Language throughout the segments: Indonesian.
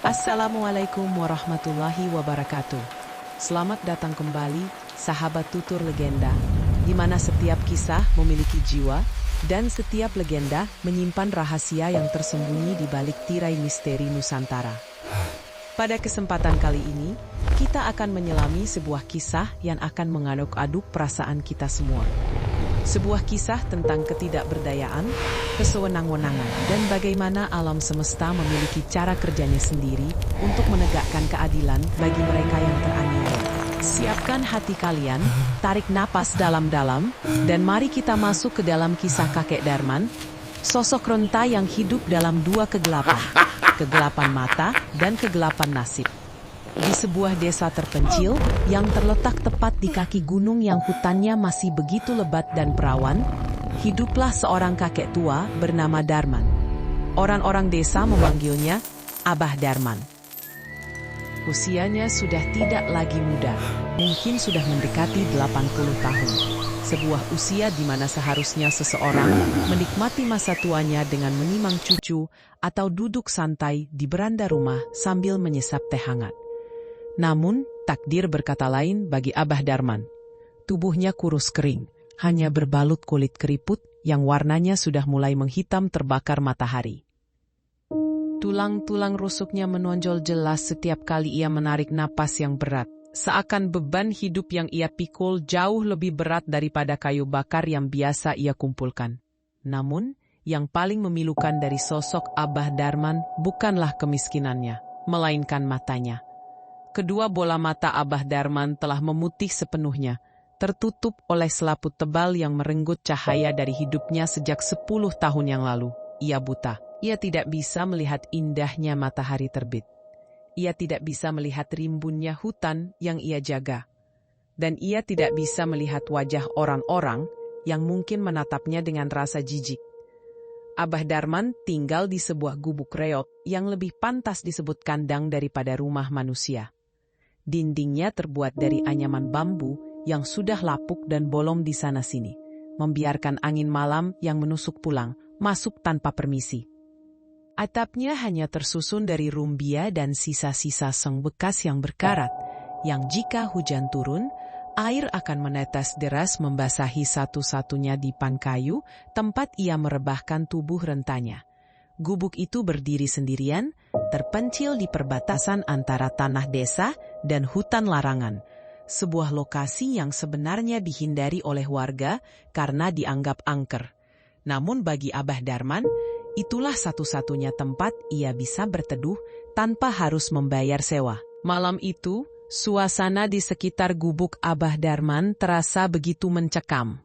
Assalamualaikum warahmatullahi wabarakatuh. Selamat datang kembali, sahabat tutur legenda, di mana setiap kisah memiliki jiwa dan setiap legenda menyimpan rahasia yang tersembunyi di balik tirai misteri Nusantara. Pada kesempatan kali ini, kita akan menyelami sebuah kisah yang akan mengaduk-aduk perasaan kita semua. Sebuah kisah tentang ketidakberdayaan, kesewenang-wenangan, dan bagaimana alam semesta memiliki cara kerjanya sendiri untuk menegakkan keadilan bagi mereka yang teraniaya. Siapkan hati kalian, tarik napas dalam-dalam, dan mari kita masuk ke dalam kisah kakek Darman, sosok renta yang hidup dalam dua kegelapan, kegelapan mata dan kegelapan nasib. Di sebuah desa terpencil yang terletak tepat di kaki gunung yang hutannya masih begitu lebat dan perawan, hiduplah seorang kakek tua bernama Darman. Orang-orang desa memanggilnya Abah Darman. Usianya sudah tidak lagi muda, mungkin sudah mendekati 80 tahun. Sebuah usia di mana seharusnya seseorang menikmati masa tuanya dengan menimang cucu atau duduk santai di beranda rumah sambil menyesap teh hangat. Namun, takdir berkata lain bagi Abah Darman. Tubuhnya kurus kering, hanya berbalut kulit keriput yang warnanya sudah mulai menghitam terbakar matahari. Tulang-tulang rusuknya menonjol jelas setiap kali ia menarik napas yang berat, seakan beban hidup yang ia pikul jauh lebih berat daripada kayu bakar yang biasa ia kumpulkan. Namun, yang paling memilukan dari sosok Abah Darman bukanlah kemiskinannya, melainkan matanya. Kedua bola mata Abah Darman telah memutih sepenuhnya, tertutup oleh selaput tebal yang merenggut cahaya dari hidupnya sejak 10 tahun yang lalu. Ia buta. Ia tidak bisa melihat indahnya matahari terbit. Ia tidak bisa melihat rimbunnya hutan yang ia jaga. Dan ia tidak bisa melihat wajah orang-orang yang mungkin menatapnya dengan rasa jijik. Abah Darman tinggal di sebuah gubuk reog yang lebih pantas disebut kandang daripada rumah manusia. Dindingnya terbuat dari anyaman bambu yang sudah lapuk dan bolong di sana-sini, membiarkan angin malam yang menusuk pulang masuk tanpa permisi. Atapnya hanya tersusun dari rumbia dan sisa-sisa seng bekas yang berkarat, yang jika hujan turun, air akan menetes deras membasahi satu-satunya dipan kayu tempat ia merebahkan tubuh rentanya. Gubuk itu berdiri sendirian, terpencil di perbatasan antara tanah desa dan hutan larangan. Sebuah lokasi yang sebenarnya dihindari oleh warga karena dianggap angker. Namun bagi Abah Darman, itulah satu-satunya tempat ia bisa berteduh tanpa harus membayar sewa. Malam itu, suasana di sekitar gubuk Abah Darman terasa begitu mencekam.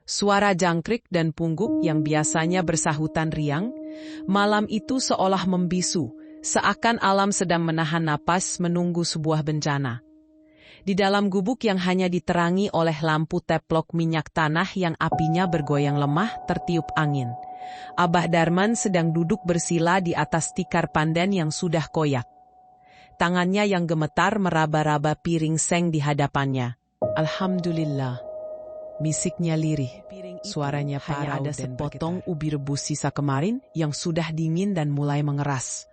Suara jangkrik dan pungguk yang biasanya bersahutan riang, malam itu seolah membisu, seakan alam sedang menahan napas menunggu sebuah bencana. Di dalam gubuk yang hanya diterangi oleh lampu teplok minyak tanah yang apinya bergoyang lemah tertiup angin, Abah Darman sedang duduk bersila di atas tikar pandan yang sudah koyak. Tangannya yang gemetar meraba-raba piring seng di hadapannya. Alhamdulillah, bisiknya lirih. Suaranya parau ada sepotong ubi rebus sisa kemarin yang sudah dingin dan mulai mengeras.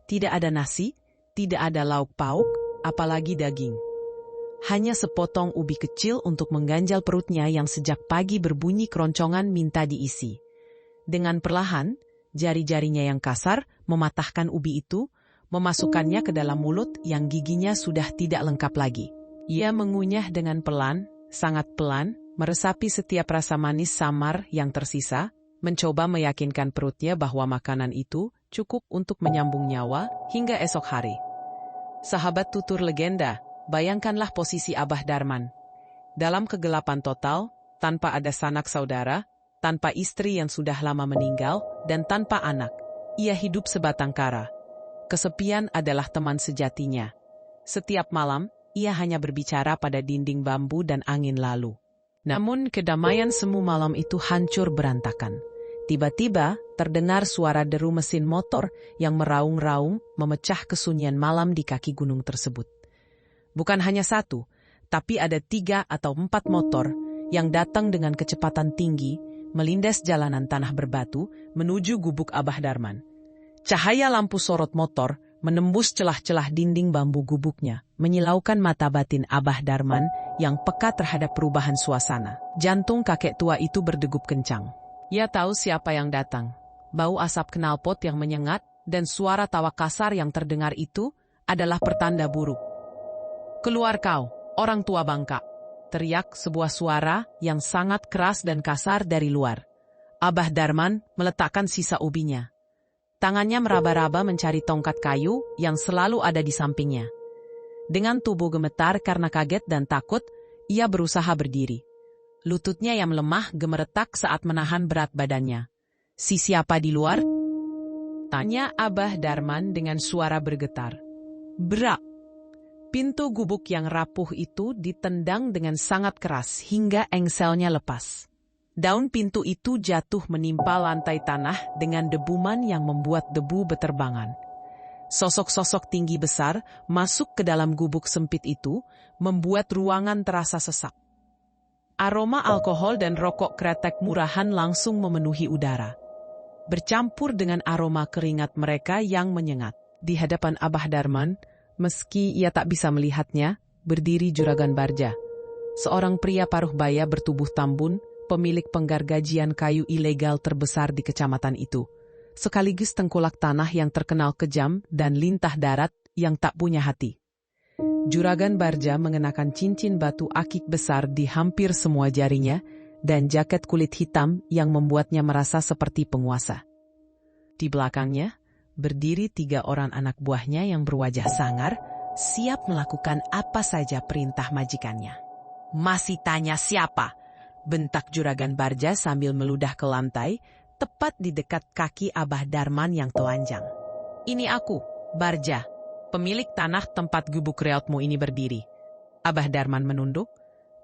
Tidak ada nasi, tidak ada lauk pauk, apalagi daging. Hanya sepotong ubi kecil untuk mengganjal perutnya yang sejak pagi berbunyi keroncongan minta diisi. Dengan perlahan, jari-jarinya yang kasar mematahkan ubi itu, memasukkannya ke dalam mulut yang giginya sudah tidak lengkap lagi. Ia mengunyah dengan pelan, sangat pelan, meresapi setiap rasa manis samar yang tersisa, mencoba meyakinkan perutnya bahwa makanan itu cukup untuk menyambung nyawa hingga esok hari. Sahabat tutur legenda, bayangkanlah posisi Abah Darman. Dalam kegelapan total, tanpa ada sanak saudara, tanpa istri yang sudah lama meninggal, dan tanpa anak, ia hidup sebatang kara. Kesepian adalah teman sejatinya. Setiap malam, ia hanya berbicara pada dinding bambu dan angin lalu. Namun kedamaian semu malam itu hancur berantakan. Tiba-tiba terdengar suara deru mesin motor yang meraung-raung memecah kesunyian malam di kaki gunung tersebut. Bukan hanya satu, tapi ada 3 atau 4 motor yang datang dengan kecepatan tinggi, melindas jalanan tanah berbatu menuju gubuk Abah Darman. Cahaya lampu sorot motor menembus celah-celah dinding bambu gubuknya, menyilaukan mata batin Abah Darman yang peka terhadap perubahan suasana. Jantung kakek tua itu berdegup kencang. Ia tahu siapa yang datang. Bau asap knalpot yang menyengat dan suara tawa kasar yang terdengar itu adalah pertanda buruk. "Keluar kau, orang tua bangka!" teriak sebuah suara yang sangat keras dan kasar dari luar. Abah Darman meletakkan sisa ubinya. Tangannya meraba-raba mencari tongkat kayu yang selalu ada di sampingnya. Dengan tubuh gemetar karena kaget dan takut, ia berusaha berdiri. Lututnya yang lemah gemeretak saat menahan berat badannya. "Si siapa di luar?" tanya Abah Darman dengan suara bergetar. Berak! Pintu gubuk yang rapuh itu ditendang dengan sangat keras hingga engselnya lepas. Daun pintu itu jatuh menimpa lantai tanah dengan debuman yang membuat debu beterbangan. Sosok-sosok tinggi besar masuk ke dalam gubuk sempit itu, membuat ruangan terasa sesak. Aroma alkohol dan rokok kretek murahan langsung memenuhi udara, bercampur dengan aroma keringat mereka yang menyengat. Di hadapan Abah Darman, meski ia tak bisa melihatnya, berdiri Juragan Bardja. Seorang pria paruh baya bertubuh tambun, pemilik penggargajian kayu ilegal terbesar di kecamatan itu, sekaligus tengkulak tanah yang terkenal kejam dan lintah darat yang tak punya hati. Juragan Bardja mengenakan cincin batu akik besar di hampir semua jarinya dan jaket kulit hitam yang membuatnya merasa seperti penguasa. Di belakangnya, berdiri 3 orang anak buahnya yang berwajah sangar, siap melakukan apa saja perintah majikannya. "Masih tanya siapa?" bentak Juragan Bardja sambil meludah ke lantai, tepat di dekat kaki Abah Darman yang telanjang. "Ini aku, Bardja, pemilik tanah tempat gubuk reotmu ini berdiri." Abah Darman menunduk,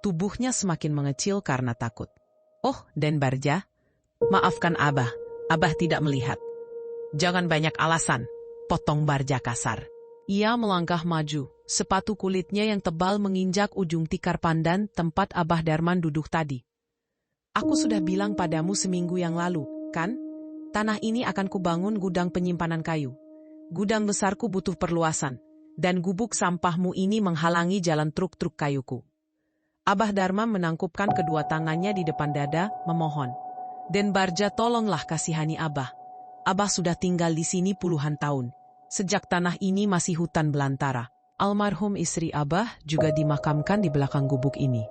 tubuhnya semakin mengecil karena takut. "Oh, Den Bardja, maafkan Abah, Abah tidak melihat." "Jangan banyak alasan," potong Bardja kasar. Ia melangkah maju, sepatu kulitnya yang tebal menginjak ujung tikar pandan tempat Abah Darman duduk tadi. "Aku sudah bilang padamu seminggu yang lalu, kan? Tanah ini akan kubangun gudang penyimpanan kayu. Gudang besarku butuh perluasan, dan gubuk sampahmu ini menghalangi jalan truk-truk kayuku." Abah Darman menangkupkan kedua tangannya di depan dada, memohon. "Den Bardja, tolonglah kasihani Abah. Abah sudah tinggal di sini puluhan tahun, sejak tanah ini masih hutan belantara. Almarhum istri Abah juga dimakamkan di belakang gubuk ini.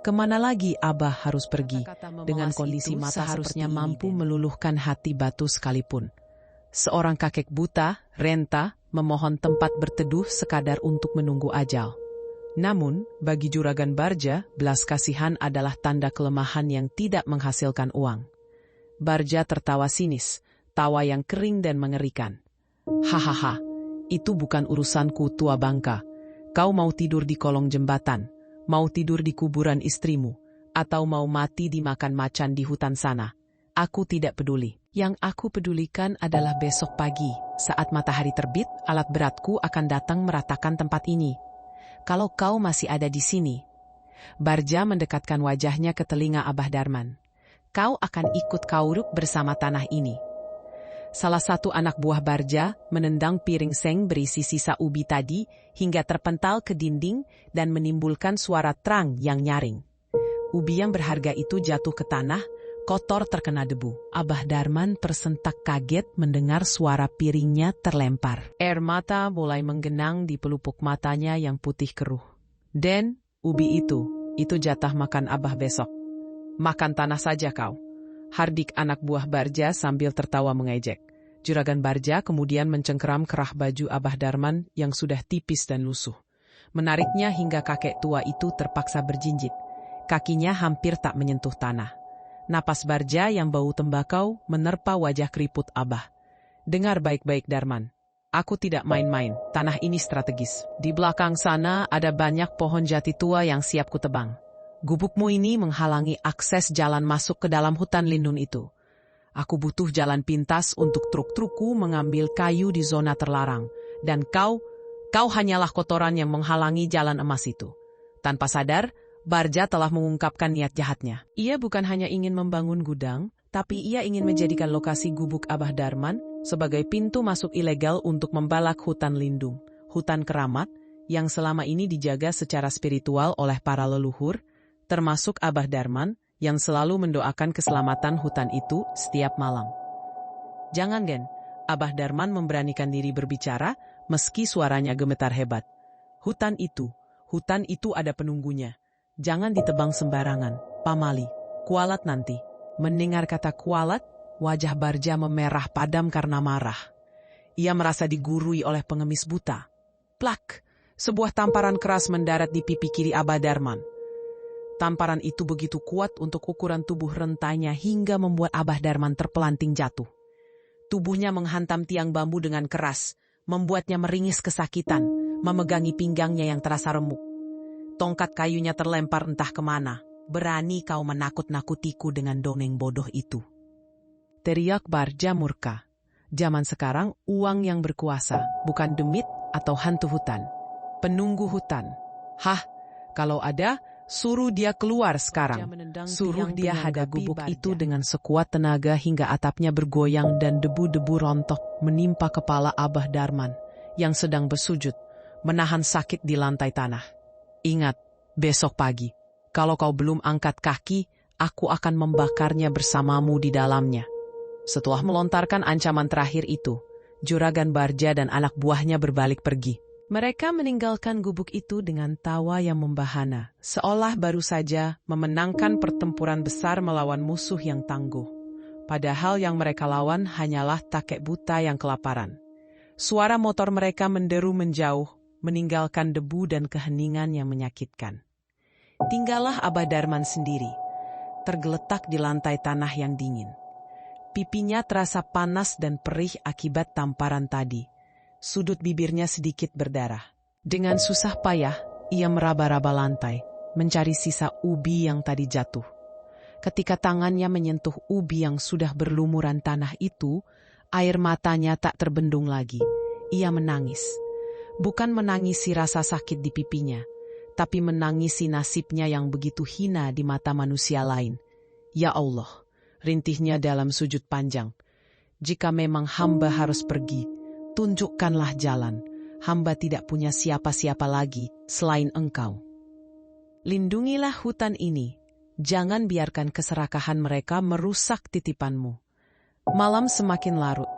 Kemana lagi Abah harus pergi? Dengan kondisi mata seharusnya mampu meluluhkan hati batu sekalipun." Seorang kakek buta, renta, memohon tempat berteduh sekadar untuk menunggu ajal. Namun, bagi Juragan Bardja, belas kasihan adalah tanda kelemahan yang tidak menghasilkan uang. Bardja tertawa sinis, tawa yang kering dan mengerikan. "Hahaha, itu bukan urusanku, tua bangka. Kau mau tidur di kolong jembatan, mau tidur di kuburan istrimu, atau mau mati dimakan macan di hutan sana. Aku tidak peduli. Yang aku pedulikan adalah besok pagi, saat matahari terbit, alat beratku akan datang meratakan tempat ini. Kalau kau masih ada di sini." Bardja mendekatkan wajahnya ke telinga Abah Darman. "Kau akan ikut kauruk bersama tanah ini." Salah satu anak buah Bardja menendang piring seng berisi sisa ubi tadi hingga terpental ke dinding dan menimbulkan suara terang yang nyaring. Ubi yang berharga itu jatuh ke tanah, kotor terkena debu. Abah Darman tersentak kaget mendengar suara piringnya terlempar. Air mata mulai menggenang di pelupuk matanya yang putih keruh. "Den, ubi itu jatah makan Abah besok. Makan tanah saja kau," hardik anak buah Bardja sambil tertawa mengejek. Juragan Bardja kemudian mencengkeram kerah baju Abah Darman yang sudah tipis dan lusuh. Menariknya hingga kakek tua itu terpaksa berjinjit. Kakinya hampir tak menyentuh tanah. Napas Bardja yang bau tembakau menerpa wajah keriput Abah. "Dengar baik-baik Darman. Aku tidak main-main, tanah ini strategis. Di belakang sana ada banyak pohon jati tua yang siap kutebang. Gubukmu ini menghalangi akses jalan masuk ke dalam hutan lindung itu. Aku butuh jalan pintas untuk truk-trukku mengambil kayu di zona terlarang. Dan kau hanyalah kotoran yang menghalangi jalan emas itu." Tanpa sadar, Bardja telah mengungkapkan niat jahatnya. Ia bukan hanya ingin membangun gudang, tapi ia ingin menjadikan lokasi gubuk Abah Darman sebagai pintu masuk ilegal untuk membalak hutan lindung, hutan keramat, yang selama ini dijaga secara spiritual oleh para leluhur, termasuk Abah Darman, yang selalu mendoakan keselamatan hutan itu setiap malam. Jangan, Gen. Abah Darman memberanikan diri berbicara, meski suaranya gemetar hebat. Hutan itu ada penunggunya. Jangan ditebang sembarangan, pamali. Kualat nanti. Mendengar kata kualat, wajah Barja memerah padam karena marah. Ia merasa digurui oleh pengemis buta. Plak! Sebuah tamparan keras mendarat di pipi kiri Abah Darman. Tamparan itu begitu kuat untuk ukuran tubuh rentainya hingga membuat Abah Darman terpelanting jatuh. Tubuhnya menghantam tiang bambu dengan keras, membuatnya meringis kesakitan, memegangi pinggangnya yang terasa remuk. Tongkat kayunya terlempar entah kemana. Berani kau menakut-nakutiku dengan dongeng bodoh itu. Teriak Barja murka. Zaman sekarang uang yang berkuasa, bukan demit atau hantu hutan. Penunggu hutan. Hah, kalau ada, suruh dia keluar sekarang. Suruh dia hadap gubuk itu dengan sekuat tenaga hingga atapnya bergoyang dan debu-debu rontok menimpa kepala Abah Darman yang sedang bersujud, menahan sakit di lantai tanah. Ingat, besok pagi, kalau kau belum angkat kaki, aku akan membakarnya bersamamu di dalamnya. Setelah melontarkan ancaman terakhir itu, Juragan Barja dan anak buahnya berbalik pergi. Mereka meninggalkan gubuk itu dengan tawa yang membahana, seolah baru saja memenangkan pertempuran besar melawan musuh yang tangguh. Padahal yang mereka lawan hanyalah kakek buta yang kelaparan. Suara motor mereka menderu menjauh, meninggalkan debu dan keheningan yang menyakitkan. Tinggallah Abah Darman sendiri, tergeletak di lantai tanah yang dingin. Pipinya terasa panas dan perih akibat tamparan tadi. Sudut bibirnya sedikit berdarah. Dengan susah payah, ia meraba-raba lantai, mencari sisa ubi yang tadi jatuh. Ketika tangannya menyentuh ubi yang sudah berlumuran tanah itu, air matanya tak terbendung lagi. Ia menangis. Bukan menangisi rasa sakit di pipinya, tapi menangisi nasibnya yang begitu hina di mata manusia lain. Ya Allah, rintihnya dalam sujud panjang. Jika memang hamba harus pergi, tunjukkanlah jalan. Hamba tidak punya siapa-siapa lagi selain Engkau. Lindungilah hutan ini. Jangan biarkan keserakahan mereka merusak titipanmu. Malam semakin larut,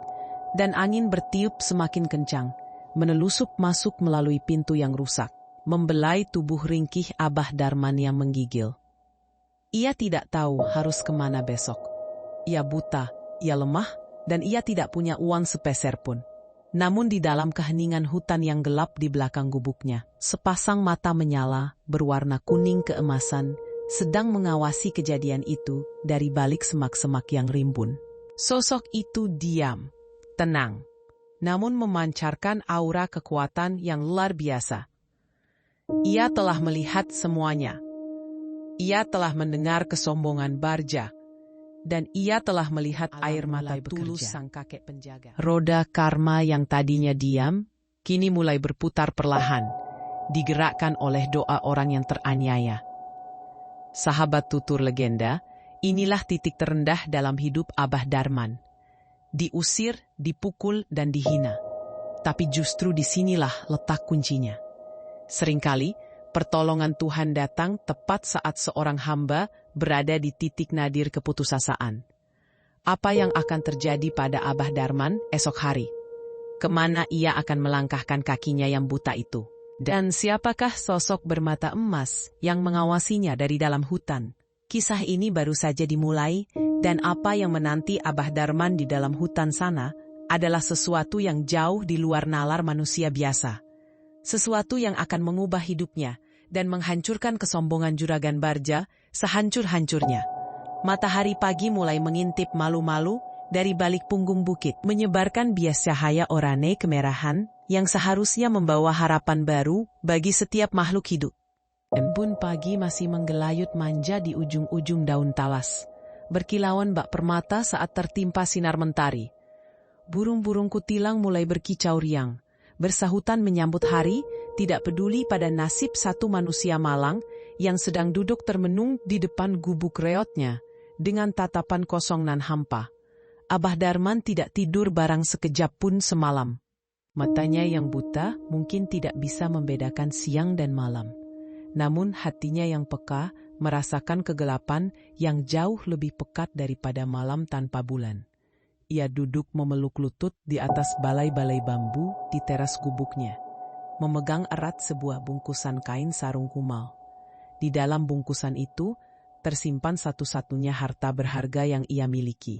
dan angin bertiup semakin kencang, menelusup masuk melalui pintu yang rusak, membelai tubuh ringkih Abah Darman yang menggigil. Ia tidak tahu harus kemana besok. Ia buta, ia lemah, dan ia tidak punya uang sepeser pun. Namun di dalam keheningan hutan yang gelap di belakang gubuknya, sepasang mata menyala, berwarna kuning keemasan, sedang mengawasi kejadian itu dari balik semak-semak yang rimbun. Sosok itu diam, tenang, namun memancarkan aura kekuatan yang luar biasa. Ia telah melihat semuanya. Ia telah mendengar kesombongan Barja, dan ia telah melihat air mata tulus sang kakek penjaga. Roda karma yang tadinya diam, kini mulai berputar perlahan, digerakkan oleh doa orang yang teraniaya. Sahabat tutur legenda, inilah titik terendah dalam hidup Abah Darman. Diusir, dipukul, dan dihina. Tapi justru disinilah letak kuncinya. Seringkali, pertolongan Tuhan datang tepat saat seorang hamba berada di titik nadir keputusasaan. Apa yang akan terjadi pada Abah Darman esok hari? Kemana ia akan melangkahkan kakinya yang buta itu? Dan siapakah sosok bermata emas yang mengawasinya dari dalam hutan? Kisah ini baru saja dimulai, dan apa yang menanti Abah Darman di dalam hutan sana adalah sesuatu yang jauh di luar nalar manusia biasa. Sesuatu yang akan mengubah hidupnya dan menghancurkan kesombongan Juragan Barja sehancur-hancurnya. Matahari pagi mulai mengintip malu-malu dari balik punggung bukit, menyebarkan bias cahaya oranye kemerahan yang seharusnya membawa harapan baru bagi setiap makhluk hidup. Embun pagi masih menggelayut manja di ujung-ujung daun talas, berkilauan bak permata saat tertimpa sinar mentari. Burung-burung kutilang mulai berkicau riang, bersahutan menyambut hari, tidak peduli pada nasib satu manusia malang yang sedang duduk termenung di depan gubuk reotnya dengan tatapan kosong nan hampa. Abah Darman tidak tidur barang sekejap pun semalam. Matanya yang buta mungkin tidak bisa membedakan siang dan malam. Namun hatinya yang peka merasakan kegelapan yang jauh lebih pekat daripada malam tanpa bulan. Ia duduk memeluk lutut di atas balai-balai bambu di teras gubuknya, memegang erat sebuah bungkusan kain sarung kumal. Di dalam bungkusan itu tersimpan satu-satunya harta berharga yang ia miliki.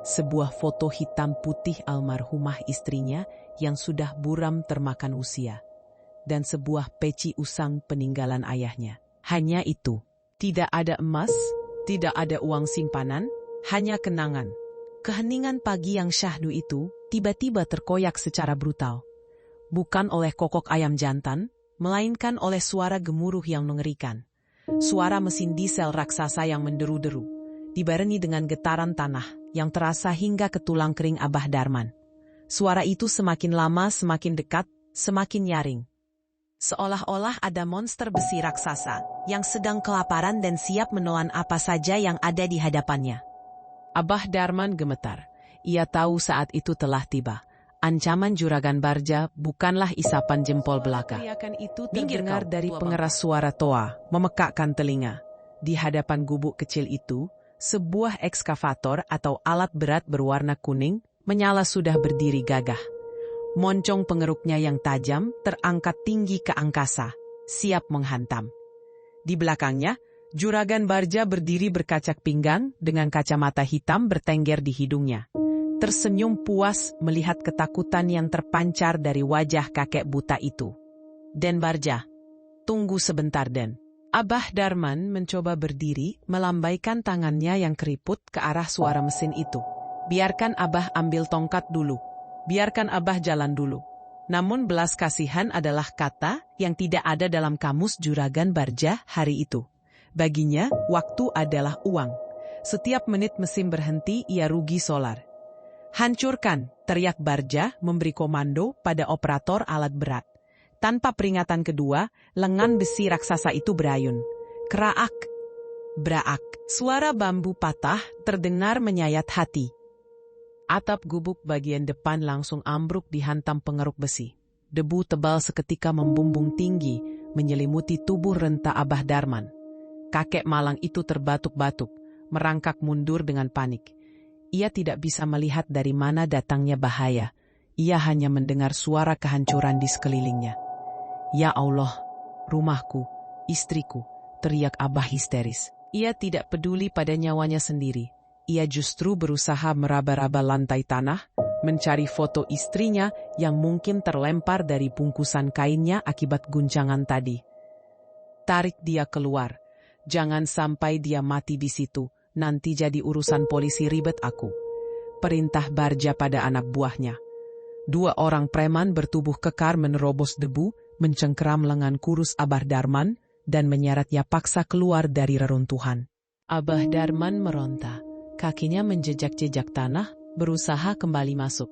Sebuah foto hitam putih almarhumah istrinya yang sudah buram termakan usia. Dan sebuah peci usang peninggalan ayahnya. Hanya itu. Tidak ada emas, tidak ada uang simpanan, hanya kenangan. Keheningan pagi yang syahdu itu tiba-tiba terkoyak secara brutal. Bukan oleh kokok ayam jantan, melainkan oleh suara gemuruh yang mengerikan. Suara mesin diesel raksasa yang menderu-deru, dibarengi dengan getaran tanah yang terasa hingga ke tulang kering Abah Darman. Suara itu semakin lama semakin dekat, semakin nyaring. Seolah-olah ada monster besi raksasa yang sedang kelaparan dan siap menelan apa saja yang ada di hadapannya. Abah Darman gemetar. Ia tahu saat itu telah tiba. Ancaman Juragan Bardja bukanlah isapan jempol belaka. Teriakan itu terdengar dari pengeras suara toa, memekakkan telinga. Di hadapan gubuk kecil itu, sebuah ekskavator atau alat berat berwarna kuning menyala sudah berdiri gagah. Moncong pengeruknya yang tajam terangkat tinggi ke angkasa, siap menghantam. Di belakangnya, Juragan Bardja berdiri berkacak pinggang dengan kacamata hitam bertengger di hidungnya. Tersenyum puas melihat ketakutan yang terpancar dari wajah kakek buta itu. Den Bardja, tunggu sebentar Den. Abah Darman mencoba berdiri, melambaikan tangannya yang keriput ke arah suara mesin itu. Biarkan Abah ambil tongkat dulu. Biarkan Abah jalan dulu. Namun belas kasihan adalah kata yang tidak ada dalam kamus Juragan Bardja hari itu. Baginya, waktu adalah uang. Setiap menit mesin berhenti, ia rugi solar. Hancurkan, teriak Bardja memberi komando pada operator alat berat. Tanpa peringatan kedua, lengan besi raksasa itu berayun. Kraak, braak, suara bambu patah terdengar menyayat hati. Atap gubuk bagian depan langsung ambruk dihantam pengeruk besi. Debu tebal seketika membumbung tinggi, menyelimuti tubuh renta Abah Darman. Kakek malang itu terbatuk-batuk, merangkak mundur dengan panik. Ia tidak bisa melihat dari mana datangnya bahaya. Ia hanya mendengar suara kehancuran di sekelilingnya. Ya Allah, rumahku, istriku, teriak Abah histeris. Ia tidak peduli pada nyawanya sendiri. Ia justru berusaha meraba-raba lantai tanah, mencari foto istrinya yang mungkin terlempar dari bungkusan kainnya akibat guncangan tadi. Tarik dia keluar. Jangan sampai dia mati di situ, nanti jadi urusan polisi ribet aku. Perintah Bardja pada anak buahnya. 2 orang preman bertubuh kekar menerobos debu, mencengkeram lengan kurus Abah Darman, dan menyeretnya paksa keluar dari reruntuhan. Abah Darman meronta, kakinya menjejak-jejak tanah, berusaha kembali masuk.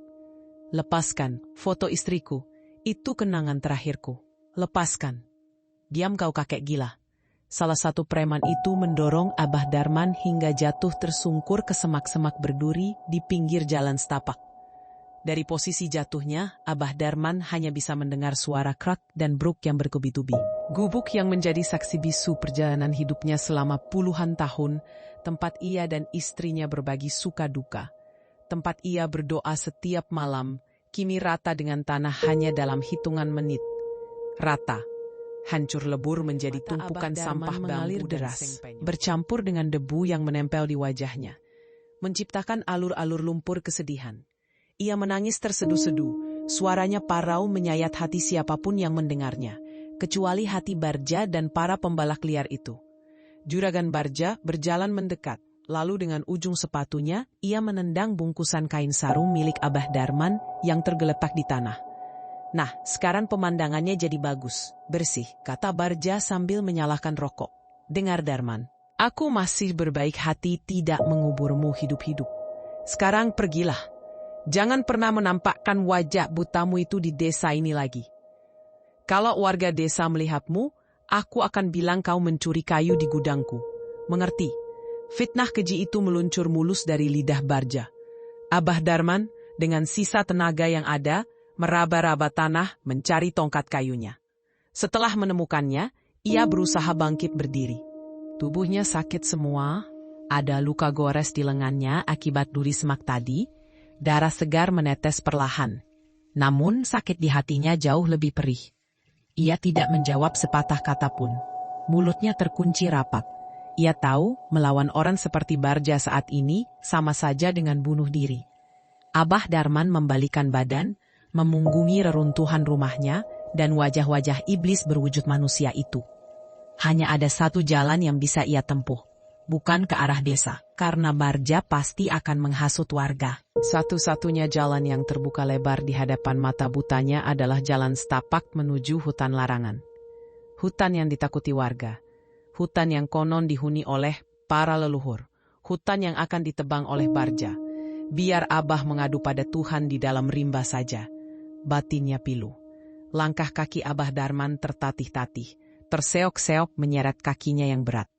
Lepaskan, foto istriku, itu kenangan terakhirku. Lepaskan. Diam kau kakek gila. Salah satu preman itu mendorong Abah Darman hingga jatuh tersungkur ke semak-semak berduri di pinggir jalan setapak. Dari posisi jatuhnya, Abah Darman hanya bisa mendengar suara krak dan bruk yang bertubi-tubi. Gubuk yang menjadi saksi bisu perjalanan hidupnya selama puluhan tahun, tempat ia dan istrinya berbagi suka duka. Tempat ia berdoa setiap malam, kini rata dengan tanah hanya dalam hitungan menit. Rata. Hancur lebur menjadi tumpukan sampah bambu deras, bercampur dengan debu yang menempel di wajahnya, menciptakan alur-alur lumpur kesedihan. Ia menangis terseduh-seduh, suaranya parau menyayat hati siapapun yang mendengarnya, kecuali hati Bardja dan para pembalak liar itu. Juragan Bardja berjalan mendekat, lalu dengan ujung sepatunya, ia menendang bungkusan kain sarung milik Abah Darman yang tergeletak di tanah. Nah, sekarang pemandangannya jadi bagus, bersih, kata Bardja sambil menyalakan rokok. Dengar Darman, aku masih berbaik hati tidak menguburmu hidup-hidup. Sekarang pergilah. Jangan pernah menampakkan wajah butamu itu di desa ini lagi. Kalau warga desa melihatmu, aku akan bilang kau mencuri kayu di gudangku. Mengerti? Fitnah keji itu meluncur mulus dari lidah Bardja. Abah Darman, dengan sisa tenaga yang ada, meraba-raba tanah mencari tongkat kayunya. Setelah menemukannya, ia berusaha bangkit berdiri. Tubuhnya sakit semua, ada luka gores di lengannya akibat duri semak tadi, darah segar menetes perlahan. Namun sakit di hatinya jauh lebih perih. Ia tidak menjawab sepatah kata pun. Mulutnya terkunci rapat. Ia tahu melawan orang seperti Barja saat ini sama saja dengan bunuh diri. Abah Darman membalikan badan, memunggungi reruntuhan rumahnya, dan wajah-wajah iblis berwujud manusia itu. Hanya ada satu jalan yang bisa ia tempuh, bukan ke arah desa, karena Barja pasti akan menghasut warga. Satu-satunya jalan yang terbuka lebar di hadapan mata butanya adalah jalan setapak menuju hutan larangan. Hutan yang ditakuti warga, hutan yang konon dihuni oleh para leluhur, hutan yang akan ditebang oleh Barja. Biar Abah mengadu pada Tuhan di dalam rimba saja. Batinnya pilu. Langkah kaki Abah Darman tertatih-tatih, terseok-seok menyeret kakinya yang berat.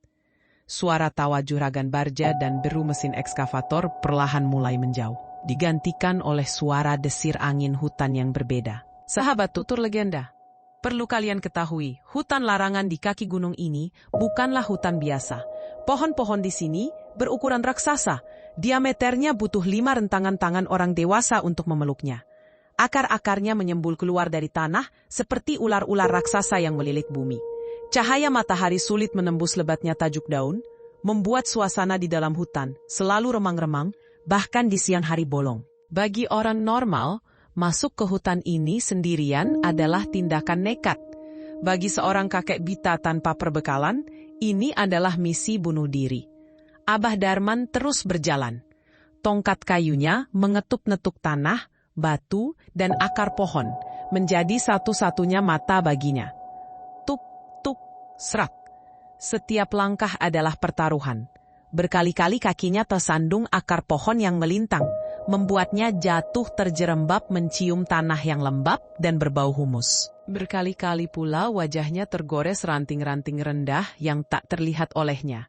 Suara tawa juragan Barja dan deru mesin ekskavator perlahan mulai menjauh, digantikan oleh suara desir angin hutan yang berbeda. Sahabat tutur legenda, perlu kalian ketahui, hutan larangan di kaki gunung ini bukanlah hutan biasa. Pohon-pohon di sini berukuran raksasa, diameternya butuh 5 rentangan tangan orang dewasa untuk memeluknya. Akar-akarnya menyembul keluar dari tanah seperti ular-ular raksasa yang melilit bumi. Cahaya matahari sulit menembus lebatnya tajuk daun, membuat suasana di dalam hutan selalu remang-remang, bahkan di siang hari bolong. Bagi orang normal, masuk ke hutan ini sendirian adalah tindakan nekat. Bagi seorang kakek bita tanpa perbekalan, ini adalah misi bunuh diri. Abah Darman terus berjalan. Tongkat kayunya mengetuk-netuk tanah, batu, dan akar pohon, menjadi satu-satunya mata baginya. Tuk, tuk, serak. Setiap langkah adalah pertaruhan. Berkali-kali kakinya tersandung akar pohon yang melintang, membuatnya jatuh terjerembab mencium tanah yang lembab dan berbau humus. Berkali-kali pula wajahnya tergores ranting-ranting rendah yang tak terlihat olehnya.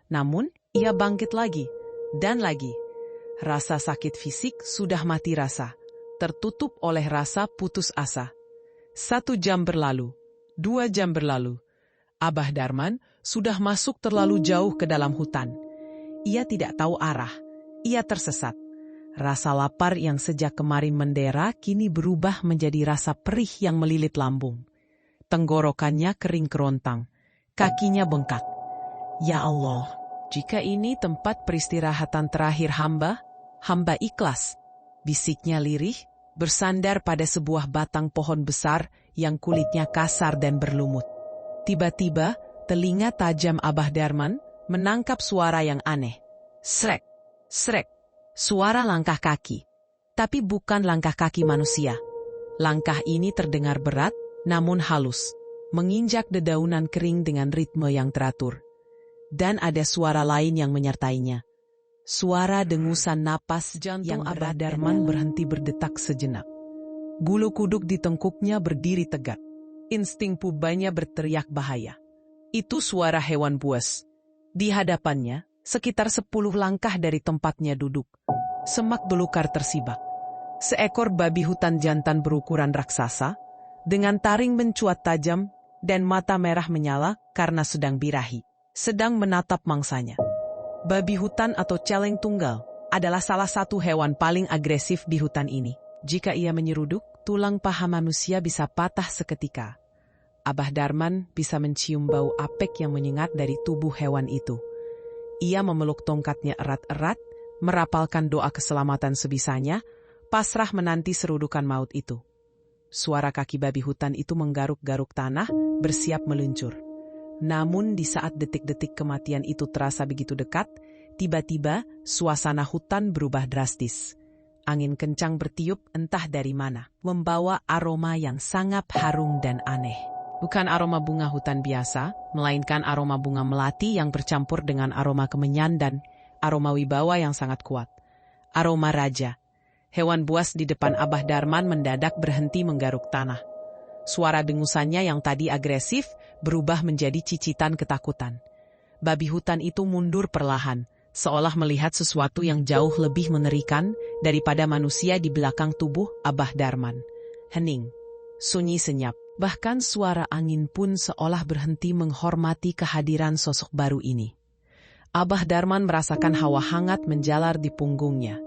Namun, ia bangkit lagi, dan lagi. Rasa sakit fisik sudah mati rasa, tertutup oleh rasa putus asa. 1 jam berlalu, 2 jam berlalu. Abah Darman sudah masuk terlalu jauh ke dalam hutan. Ia tidak tahu arah, ia tersesat. Rasa lapar yang sejak kemarin mendera kini berubah menjadi rasa perih yang melilit lambung. Tenggorokannya kering kerontang, kakinya bengkak. Ya Allah, jika ini tempat peristirahatan terakhir hamba ikhlas. Bisiknya lirih, bersandar pada sebuah batang pohon besar yang kulitnya kasar dan berlumut. Tiba-tiba, telinga tajam Abah Darman menangkap suara yang aneh. Srek, srek. Suara langkah kaki, tapi bukan langkah kaki manusia. Langkah ini terdengar berat, namun halus, menginjak dedaunan kering dengan ritme yang teratur. Dan ada suara lain yang menyertainya. Suara dengusan napas jantung Abah Darman berhenti berdetak sejenak. Bulu kuduk di tengkuknya berdiri tegak. Insting pubanya berteriak bahaya. Itu suara hewan buas. Di hadapannya, sekitar 10 langkah dari tempatnya duduk, semak belukar tersibak. Seekor babi hutan jantan berukuran raksasa, dengan taring mencuat tajam dan mata merah menyala karena sedang birahi, sedang menatap mangsanya. Babi hutan atau celeng tunggal adalah salah satu hewan paling agresif di hutan ini. Jika ia menyeruduk, tulang paha manusia bisa patah seketika. Abah Darman bisa mencium bau apek yang menyengat dari tubuh hewan itu. Ia memeluk tongkatnya erat-erat, merapalkan doa keselamatan sebisanya, pasrah menanti serudukan maut itu. Suara kaki babi hutan itu menggaruk-garuk tanah, bersiap meluncur. Namun di saat detik-detik kematian itu terasa begitu dekat, tiba-tiba suasana hutan berubah drastis. Angin kencang bertiup entah dari mana, membawa aroma yang sangat harum dan aneh. Bukan aroma bunga hutan biasa, melainkan aroma bunga melati yang bercampur dengan aroma kemenyan dan aroma wibawa yang sangat kuat. Aroma raja. Hewan buas di depan Abah Darman mendadak berhenti menggaruk tanah. Suara dengusannya yang tadi agresif berubah menjadi cicitan ketakutan. Babi hutan itu mundur perlahan, seolah melihat sesuatu yang jauh lebih mengerikan daripada manusia di belakang tubuh Abah Darman. Hening, sunyi senyap, bahkan suara angin pun seolah berhenti menghormati kehadiran sosok baru ini. Abah Darman merasakan hawa hangat menjalar di punggungnya.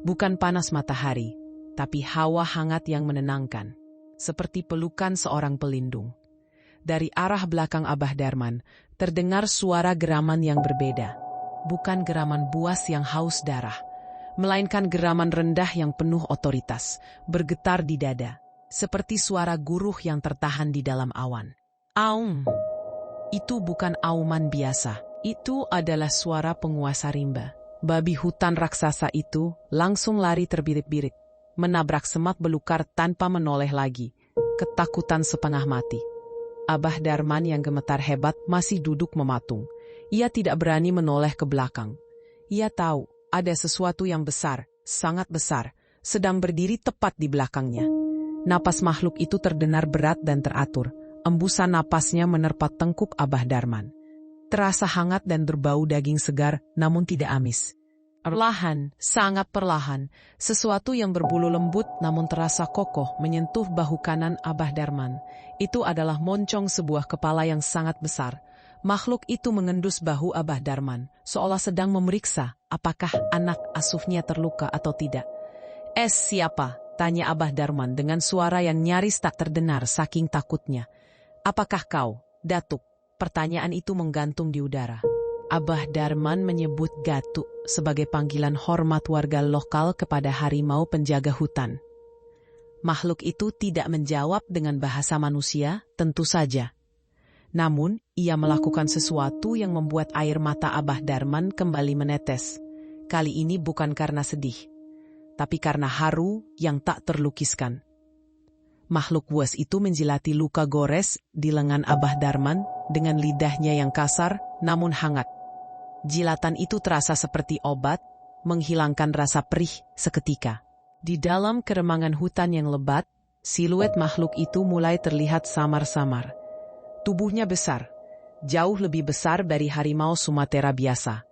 Bukan panas matahari, tapi hawa hangat yang menenangkan, seperti pelukan seorang pelindung. Dari arah belakang Abah Darman, terdengar suara geraman yang berbeda. Bukan geraman buas yang haus darah, melainkan geraman rendah yang penuh otoritas, bergetar di dada, seperti suara guruh yang tertahan di dalam awan. Aum! Itu bukan auman biasa, itu adalah suara penguasa rimba. Babi hutan raksasa itu langsung lari terbirit-birit, menabrak semak belukar tanpa menoleh lagi, ketakutan setengah mati. Abah Darman yang gemetar hebat masih duduk mematung. Ia tidak berani menoleh ke belakang. Ia tahu ada sesuatu yang besar, sangat besar, sedang berdiri tepat di belakangnya. Napas makhluk itu terdengar berat dan teratur. Embusan napasnya menerpa tengkuk Abah Darman. Terasa hangat dan berbau daging segar, namun tidak amis. Perlahan, sangat perlahan, sesuatu yang berbulu lembut namun terasa kokoh menyentuh bahu kanan Abah Darman. Itu adalah moncong sebuah kepala yang sangat besar. Makhluk itu mengendus bahu Abah Darman, seolah sedang memeriksa apakah anak asuhnya terluka atau tidak. Siapa? Tanya Abah Darman dengan suara yang nyaris tak terdengar saking takutnya. Apakah kau, Datuk? Pertanyaan itu menggantung di udara. Abah Darman menyebut Gatuk sebagai panggilan hormat warga lokal kepada harimau penjaga hutan. Makhluk itu tidak menjawab dengan bahasa manusia, tentu saja. Namun, ia melakukan sesuatu yang membuat air mata Abah Darman kembali menetes. Kali ini bukan karena sedih, tapi karena haru yang tak terlukiskan. Makhluk buas itu menjilati luka gores di lengan Abah Darman dengan lidahnya yang kasar namun hangat. Jilatan itu terasa seperti obat, menghilangkan rasa perih seketika. Di dalam keremangan hutan yang lebat, siluet makhluk itu mulai terlihat samar-samar. Tubuhnya besar, jauh lebih besar dari harimau Sumatera biasa.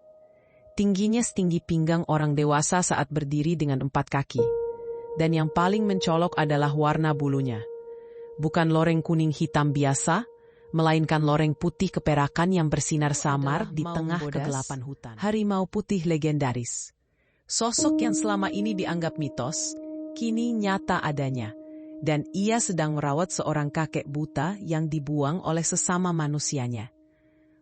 Tingginya setinggi pinggang orang dewasa saat berdiri dengan 4 kaki. Dan yang paling mencolok adalah warna bulunya. Bukan loreng kuning hitam biasa, melainkan loreng putih keperakan yang bersinar samar di tengah kegelapan hutan. Harimau putih legendaris. Sosok yang selama ini dianggap mitos, kini nyata adanya. Dan ia sedang merawat seorang kakek buta yang dibuang oleh sesama manusianya.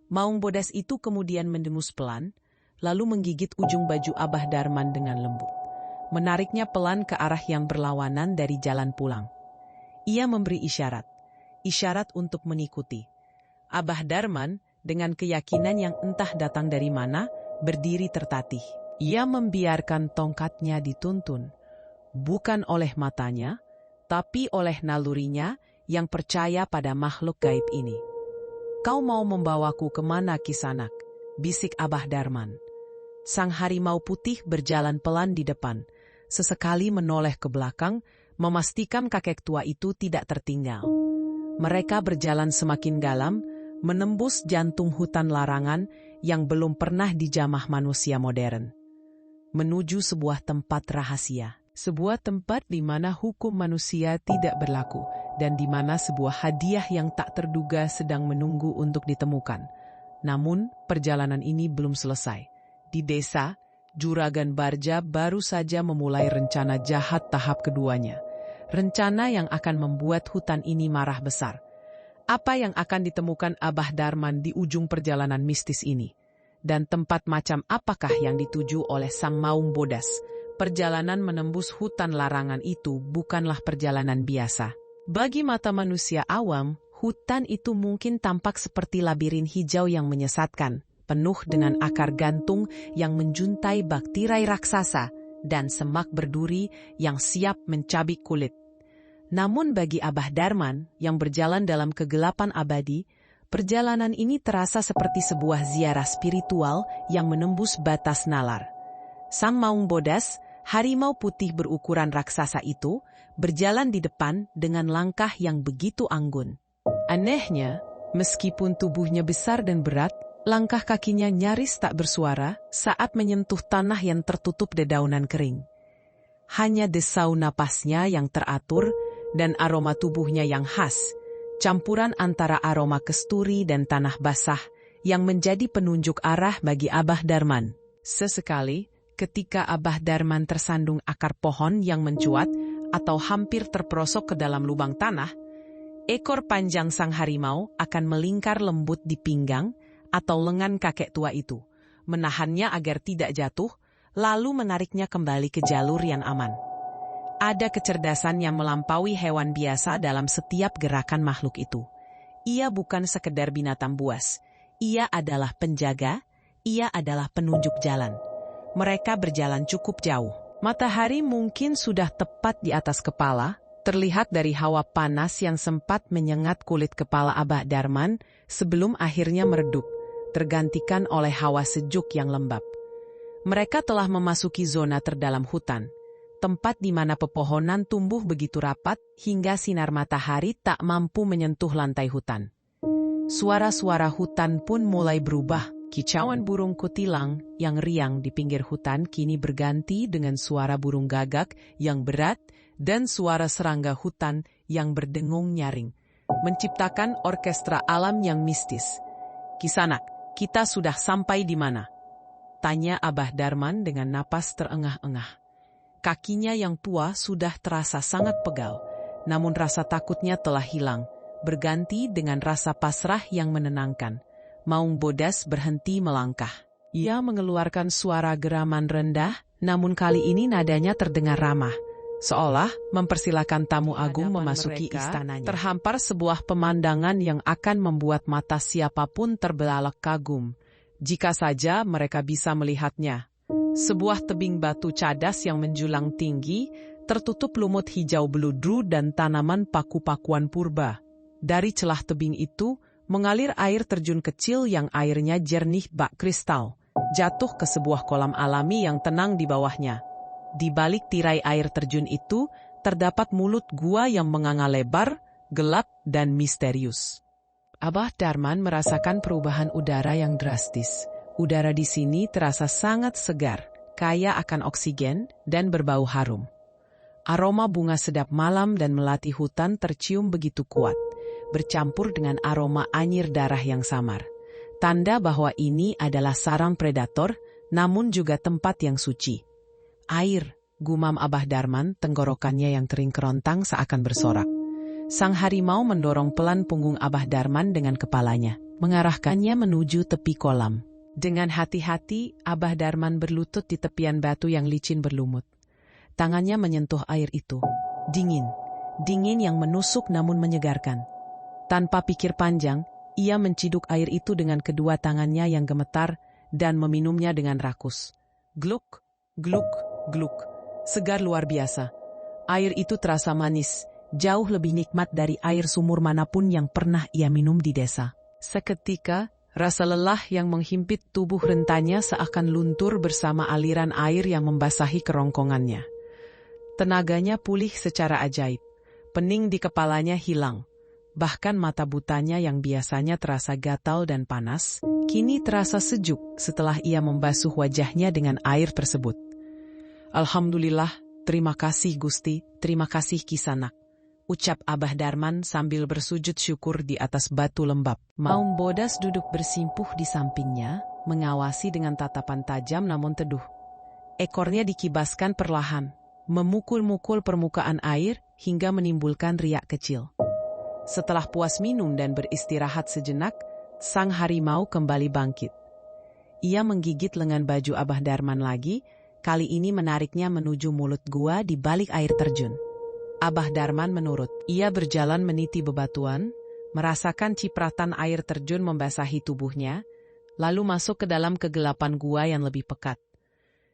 Maung bodas itu kemudian mendengus pelan, lalu menggigit ujung baju Abah Darman dengan lembut. Menariknya pelan ke arah yang berlawanan dari jalan pulang. Ia memberi isyarat untuk mengikuti. Abah Darman, dengan keyakinan yang entah datang dari mana, berdiri tertatih. Ia membiarkan tongkatnya dituntun, bukan oleh matanya, tapi oleh nalurinya yang percaya pada makhluk gaib ini. Kau mau membawaku kemana, Kisanak? Bisik Abah Darman. Sang harimau putih berjalan pelan di depan, sesekali menoleh ke belakang, memastikan kakek tua itu tidak tertinggal. Mereka berjalan semakin dalam, menembus jantung hutan larangan yang belum pernah dijamah manusia modern. Menuju sebuah tempat rahasia. Sebuah tempat di mana hukum manusia tidak berlaku, dan di mana sebuah hadiah yang tak terduga sedang menunggu untuk ditemukan. Namun, perjalanan ini belum selesai. Di desa, Juragan Barja baru saja memulai rencana jahat tahap keduanya. Rencana yang akan membuat hutan ini marah besar. Apa yang akan ditemukan Abah Darman di ujung perjalanan mistis ini? Dan tempat macam apakah yang dituju oleh sang maung bodas? Perjalanan menembus hutan larangan itu bukanlah perjalanan biasa. Bagi mata manusia awam, hutan itu mungkin tampak seperti labirin hijau yang menyesatkan, penuh dengan akar gantung yang menjuntai bak tirai raksasa dan semak berduri yang siap mencabik kulit. Namun bagi Abah Darman yang berjalan dalam kegelapan abadi, perjalanan ini terasa seperti sebuah ziarah spiritual yang menembus batas nalar. Sang maung bodas, harimau putih berukuran raksasa itu, berjalan di depan dengan langkah yang begitu anggun. Anehnya, meskipun tubuhnya besar dan berat, Langkah kakinya nyaris tak bersuara saat menyentuh tanah yang tertutup dedaunan kering. Hanya desau napasnya yang teratur dan aroma tubuhnya yang khas, campuran antara aroma kesturi dan tanah basah yang menjadi penunjuk arah bagi Abah Darman. Sesekali, ketika Abah Darman tersandung akar pohon yang mencuat atau hampir terperosok ke dalam lubang tanah, ekor panjang sang harimau akan melingkar lembut di pinggang atau lengan kakek tua itu, menahannya agar tidak jatuh, lalu menariknya kembali ke jalur yang aman. Ada kecerdasan yang melampaui hewan biasa dalam setiap gerakan makhluk itu. Ia bukan sekedar binatang buas, ia adalah penjaga, ia adalah penunjuk jalan. Mereka berjalan cukup jauh. Matahari mungkin sudah tepat di atas kepala, terlihat dari hawa panas yang sempat menyengat kulit kepala Abah Darman sebelum akhirnya meredup, tergantikan oleh hawa sejuk yang lembab. Mereka telah memasuki zona terdalam hutan, tempat di mana pepohonan tumbuh begitu rapat hingga sinar matahari tak mampu menyentuh lantai hutan. Suara-suara hutan pun mulai berubah. Kicauan burung kutilang yang riang di pinggir hutan kini berganti dengan suara burung gagak yang berat dan suara serangga hutan yang berdengung nyaring, menciptakan orkestra alam yang mistis. "Kisanak, kita sudah sampai di mana?" tanya Abah Darman dengan napas terengah-engah. Kakinya yang tua sudah terasa sangat pegal, namun rasa takutnya telah hilang, berganti dengan rasa pasrah yang menenangkan. Maung Bodas berhenti melangkah. Ia mengeluarkan suara geraman rendah, namun kali ini nadanya terdengar ramah, seolah mempersilakan tamu agung memasuki istananya. Terhampar sebuah pemandangan yang akan membuat mata siapapun terbelalak kagum, jika saja mereka bisa melihatnya. Sebuah tebing batu cadas yang menjulang tinggi, tertutup lumut hijau beludru dan tanaman paku-pakuan purba. Dari celah tebing itu, mengalir air terjun kecil yang airnya jernih bak kristal, jatuh ke sebuah kolam alami yang tenang di bawahnya. Di balik tirai air terjun itu, terdapat mulut gua yang menganga lebar, gelap, dan misterius. Abah Darman merasakan perubahan udara yang drastis. Udara di sini terasa sangat segar, kaya akan oksigen, dan berbau harum. Aroma bunga sedap malam dan melati hutan tercium begitu kuat, bercampur dengan aroma anyir darah yang samar. Tanda bahwa ini adalah sarang predator, namun juga tempat yang suci. "Air," gumam Abah Darman, tenggorokannya yang kering kerontang seakan bersorak. Sang harimau mendorong pelan punggung Abah Darman dengan kepalanya, mengarahkannya menuju tepi kolam. Dengan hati-hati, Abah Darman berlutut di tepian batu yang licin berlumut. Tangannya menyentuh air itu. Dingin. Dingin yang menusuk namun menyegarkan. Tanpa pikir panjang, ia menciduk air itu dengan kedua tangannya yang gemetar dan meminumnya dengan rakus. Gluk, gluk, gluk. Segar luar biasa. Air itu terasa manis, jauh lebih nikmat dari air sumur manapun yang pernah ia minum di desa. Seketika, rasa lelah yang menghimpit tubuh rentanya seakan luntur bersama aliran air yang membasahi kerongkongannya. Tenaganya pulih secara ajaib. Pening di kepalanya hilang. Bahkan mata butanya yang biasanya terasa gatal dan panas, kini terasa sejuk setelah ia membasuh wajahnya dengan air tersebut. "Alhamdulillah, terima kasih Gusti, terima kasih Kisanak," ucap Abah Darman sambil bersujud syukur di atas batu lembab. Maung Bodas duduk bersimpuh di sampingnya, mengawasi dengan tatapan tajam namun teduh. Ekornya dikibaskan perlahan, memukul-mukul permukaan air hingga menimbulkan riak kecil. Setelah puas minum dan beristirahat sejenak, sang harimau kembali bangkit. Ia menggigit lengan baju Abah Darman lagi, kali ini menariknya menuju mulut gua di balik air terjun. Abah Darman menurut. Ia berjalan meniti bebatuan, merasakan cipratan air terjun membasahi tubuhnya, lalu masuk ke dalam kegelapan gua yang lebih pekat.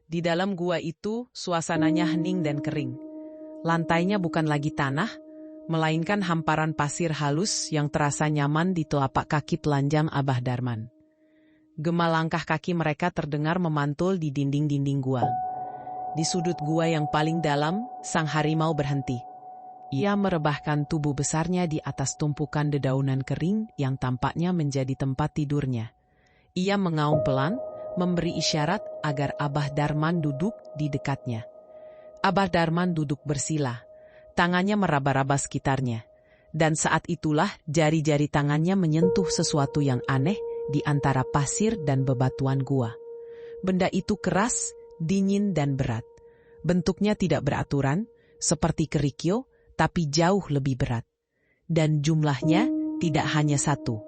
Di dalam gua itu, suasananya hening dan kering. Lantainya bukan lagi tanah, melainkan hamparan pasir halus yang terasa nyaman di telapak kaki telanjang Abah Darman. Gema langkah kaki mereka terdengar memantul di dinding-dinding gua. Di sudut gua yang paling dalam, sang harimau berhenti. Ia merebahkan tubuh besarnya di atas tumpukan dedaunan kering yang tampaknya menjadi tempat tidurnya. Ia mengaum pelan, memberi isyarat agar Abah Darman duduk di dekatnya. Abah Darman duduk bersila, tangannya meraba-raba sekitarnya. Dan saat itulah jari-jari tangannya menyentuh sesuatu yang aneh di antara pasir dan bebatuan gua. Benda itu keras, dingin dan berat. Bentuknya tidak beraturan, seperti kerikil, tapi jauh lebih berat. Dan jumlahnya tidak hanya satu,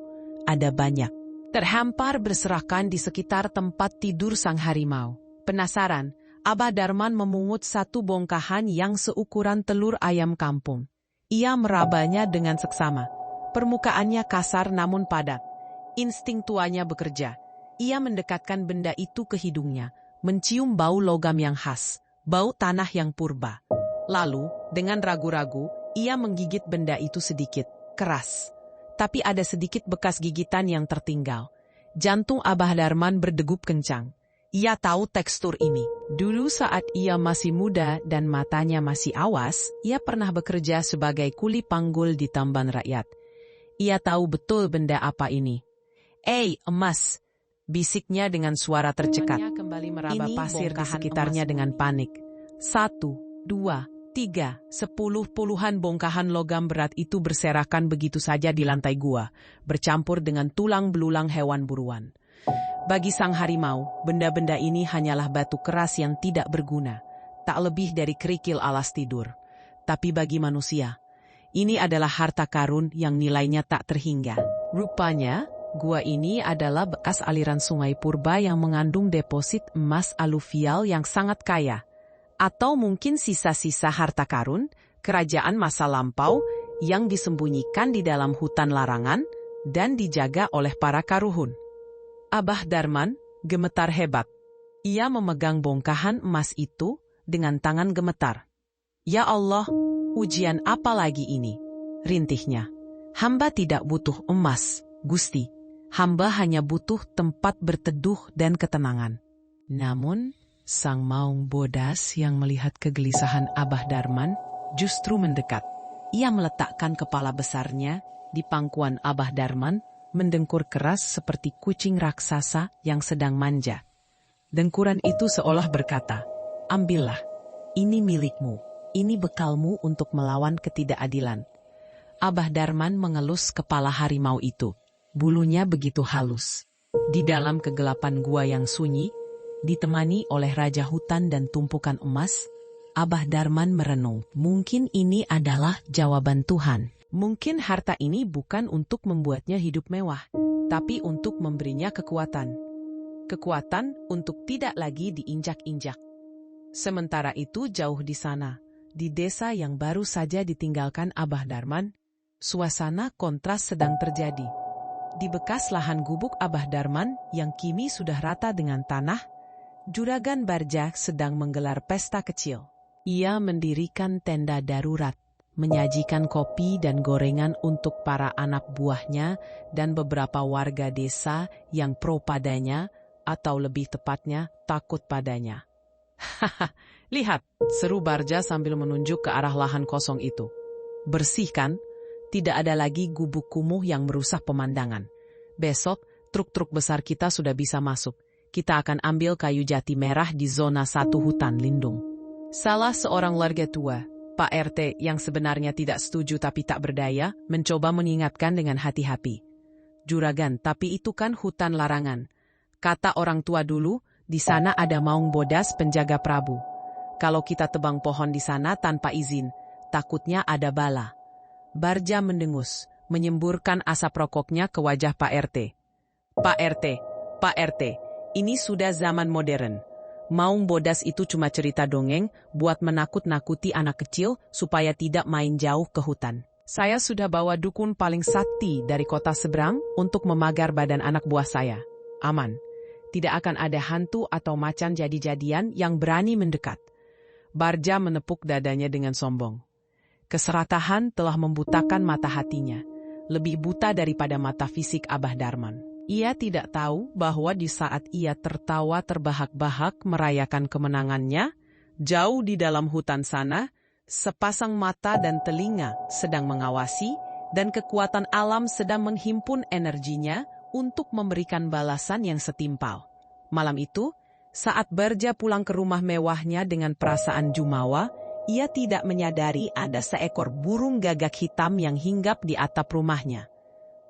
ada banyak. Terhampar berserakan di sekitar tempat tidur sang harimau. Penasaran, Abah Darman memungut satu bongkahan yang seukuran telur ayam kampung. Ia merabanya dengan seksama. Permukaannya kasar namun padat. Insting tuanya bekerja. Ia mendekatkan benda itu ke hidungnya, mencium bau logam yang khas, bau tanah yang purba. Lalu, dengan ragu-ragu, ia menggigit benda itu sedikit, keras. Tapi ada sedikit bekas gigitan yang tertinggal. Jantung Abah Darman berdegup kencang. Ia tahu tekstur ini. Dulu saat ia masih muda dan matanya masih awas, ia pernah bekerja sebagai kuli panggul di tamban rakyat. Ia tahu betul benda apa ini. Emas! Bisiknya dengan suara tercekat. Ia kembali meraba pasir di sekitarnya dengan panik. 1, 2, 3, 10 puluhan bongkahan logam berat itu berserakan begitu saja di lantai gua, bercampur dengan tulang belulang hewan buruan. Bagi sang harimau, benda-benda ini hanyalah batu keras yang tidak berguna, tak lebih dari kerikil alas tidur. Tapi bagi manusia, ini adalah harta karun yang nilainya tak terhingga. Rupanya, gua ini adalah bekas aliran sungai purba yang mengandung deposit emas aluvial yang sangat kaya. Atau mungkin sisa-sisa harta karun, kerajaan masa lampau yang disembunyikan di dalam hutan larangan dan dijaga oleh para karuhun. Abah Darman gemetar hebat. Ia memegang bongkahan emas itu dengan tangan gemetar. Ya Allah, ujian apa lagi ini? Rintihnya. Hamba tidak butuh emas, Gusti. Hamba hanya butuh tempat berteduh dan ketenangan. Namun, sang maung bodas yang melihat kegelisahan Abah Darman justru mendekat. Ia meletakkan kepala besarnya di pangkuan Abah Darman, mendengkur keras seperti kucing raksasa yang sedang manja. Dengkuran itu seolah berkata, "Ambillah, ini milikmu, ini bekalmu untuk melawan ketidakadilan." Abah Darman mengelus kepala harimau itu. Bulunya begitu halus. Di dalam kegelapan gua yang sunyi, ditemani oleh raja hutan dan tumpukan emas, Abah Darman merenung. Mungkin ini adalah jawaban Tuhan. Mungkin harta ini bukan untuk membuatnya hidup mewah, tapi untuk memberinya kekuatan. Kekuatan untuk tidak lagi diinjak-injak. Sementara itu jauh di sana, di desa yang baru saja ditinggalkan Abah Darman, suasana kontras sedang terjadi. Di bekas lahan gubuk Abah Darman yang kini sudah rata dengan tanah, Juragan Barja sedang menggelar pesta kecil. Ia mendirikan tenda darurat, menyajikan kopi dan gorengan untuk para anak buahnya dan beberapa warga desa yang pro padanya, atau lebih tepatnya takut padanya. Hahaha, lihat, seru Barja sambil menunjuk ke arah lahan kosong itu. Bersih kan? Tidak ada lagi gubuk kumuh yang merusak pemandangan. Besok, truk-truk besar kita sudah bisa masuk. Kita akan ambil kayu jati merah di zona 1 hutan lindung. Salah seorang warga tua, Pak RT yang sebenarnya tidak setuju tapi tak berdaya, mencoba mengingatkan dengan hati-hati. Juragan, tapi itu kan hutan larangan. Kata orang tua dulu, di sana ada maung bodas penjaga Prabu. Kalau kita tebang pohon di sana tanpa izin, takutnya ada bala. Barja mendengus, menyemburkan asap rokoknya ke wajah Pak RT. Pak RT, ini sudah zaman modern. Maung bodas itu cuma cerita dongeng buat menakut-nakuti anak kecil supaya tidak main jauh ke hutan. Saya sudah bawa dukun paling sakti dari kota seberang untuk memagar badan anak buah saya. Aman. Tidak akan ada hantu atau macan jadi-jadian yang berani mendekat. Barja menepuk dadanya dengan sombong. Keserakahan telah membutakan mata hatinya, lebih buta daripada mata fisik Abah Darman. Ia tidak tahu bahwa di saat ia tertawa terbahak-bahak merayakan kemenangannya, jauh di dalam hutan sana, sepasang mata dan telinga sedang mengawasi, dan kekuatan alam sedang menghimpun energinya untuk memberikan balasan yang setimpal. Malam itu, saat Barja pulang ke rumah mewahnya dengan perasaan jumawa, ia tidak menyadari ada seekor burung gagak hitam yang hinggap di atap rumahnya.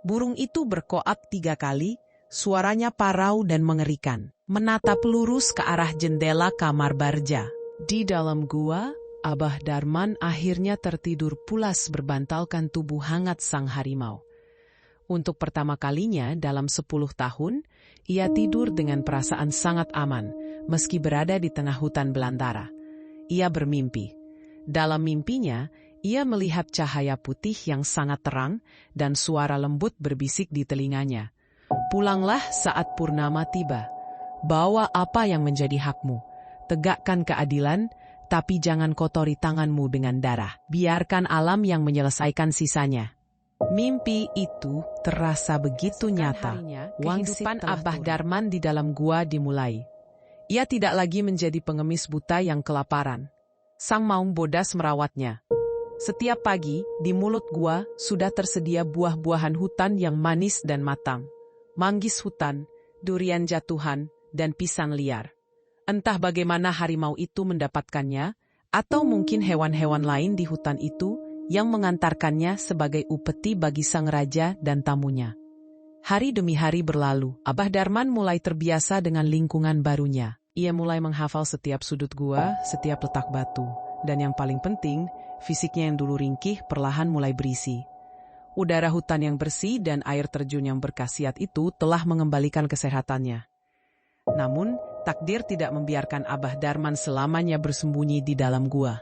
Burung itu berkoak 3 kali, suaranya parau dan mengerikan, menatap lurus ke arah jendela kamar Barja. Di dalam gua, Abah Darman akhirnya tertidur pulas berbantalkan tubuh hangat sang harimau. Untuk pertama kalinya dalam 10 tahun, ia tidur dengan perasaan sangat aman, meski berada di tengah hutan belantara. Ia bermimpi. Dalam mimpinya, ia melihat cahaya putih yang sangat terang dan suara lembut berbisik di telinganya. Pulanglah saat purnama tiba. Bawa apa yang menjadi hakmu. Tegakkan keadilan, tapi jangan kotori tanganmu dengan darah. Biarkan alam yang menyelesaikan sisanya. Mimpi itu terasa begitu nyata. Kehidupan Abah Darman di dalam gua dimulai. Ia tidak lagi menjadi pengemis buta yang kelaparan. Sang maung bodas merawatnya. Setiap pagi, di mulut gua sudah tersedia buah-buahan hutan yang manis dan matang. Manggis hutan, durian jatuhan, dan pisang liar. Entah bagaimana harimau itu mendapatkannya, atau mungkin hewan-hewan lain di hutan itu yang mengantarkannya sebagai upeti bagi sang raja dan tamunya. Hari demi hari berlalu, Abah Darman mulai terbiasa dengan lingkungan barunya. Ia mulai menghafal setiap sudut gua, setiap letak batu. Dan yang paling penting, fisiknya yang dulu ringkih perlahan mulai berisi. Udara hutan yang bersih dan air terjun yang berkhasiat itu telah mengembalikan kesehatannya. Namun, takdir tidak membiarkan Abah Darman selamanya bersembunyi di dalam gua.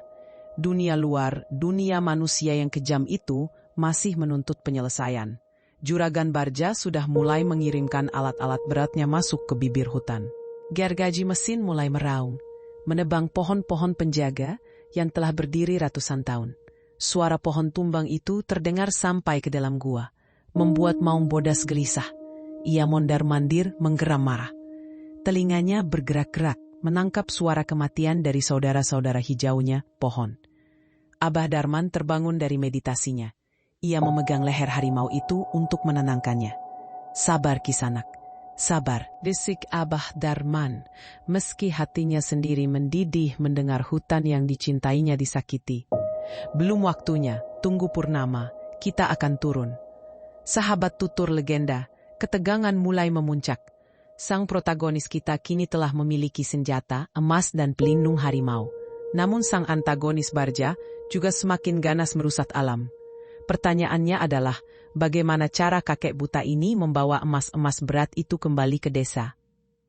Dunia luar, dunia manusia yang kejam itu masih menuntut penyelesaian. Juragan Barja sudah mulai mengirimkan alat-alat beratnya masuk ke bibir hutan. Gergaji mesin mulai meraung, menebang pohon-pohon penjaga yang telah berdiri ratusan tahun. Suara pohon tumbang itu terdengar sampai ke dalam gua, membuat maung bodas gelisah. Ia mondar-mandir menggeram marah. Telinganya bergerak-gerak, menangkap suara kematian dari saudara-saudara hijaunya, pohon. Abah Darman terbangun dari meditasinya. Ia memegang leher harimau itu untuk menenangkannya. Sabar Kisanak, sabar, desik Abah Darman, meski hatinya sendiri mendidih mendengar hutan yang dicintainya disakiti. Belum waktunya, tunggu purnama, kita akan turun. Sahabat tutur legenda, ketegangan mulai memuncak. Sang protagonis kita kini telah memiliki senjata, emas dan pelindung harimau. Namun sang antagonis Barja juga semakin ganas merusak alam. Pertanyaannya adalah, bagaimana cara kakek buta ini membawa emas-emas berat itu kembali ke desa?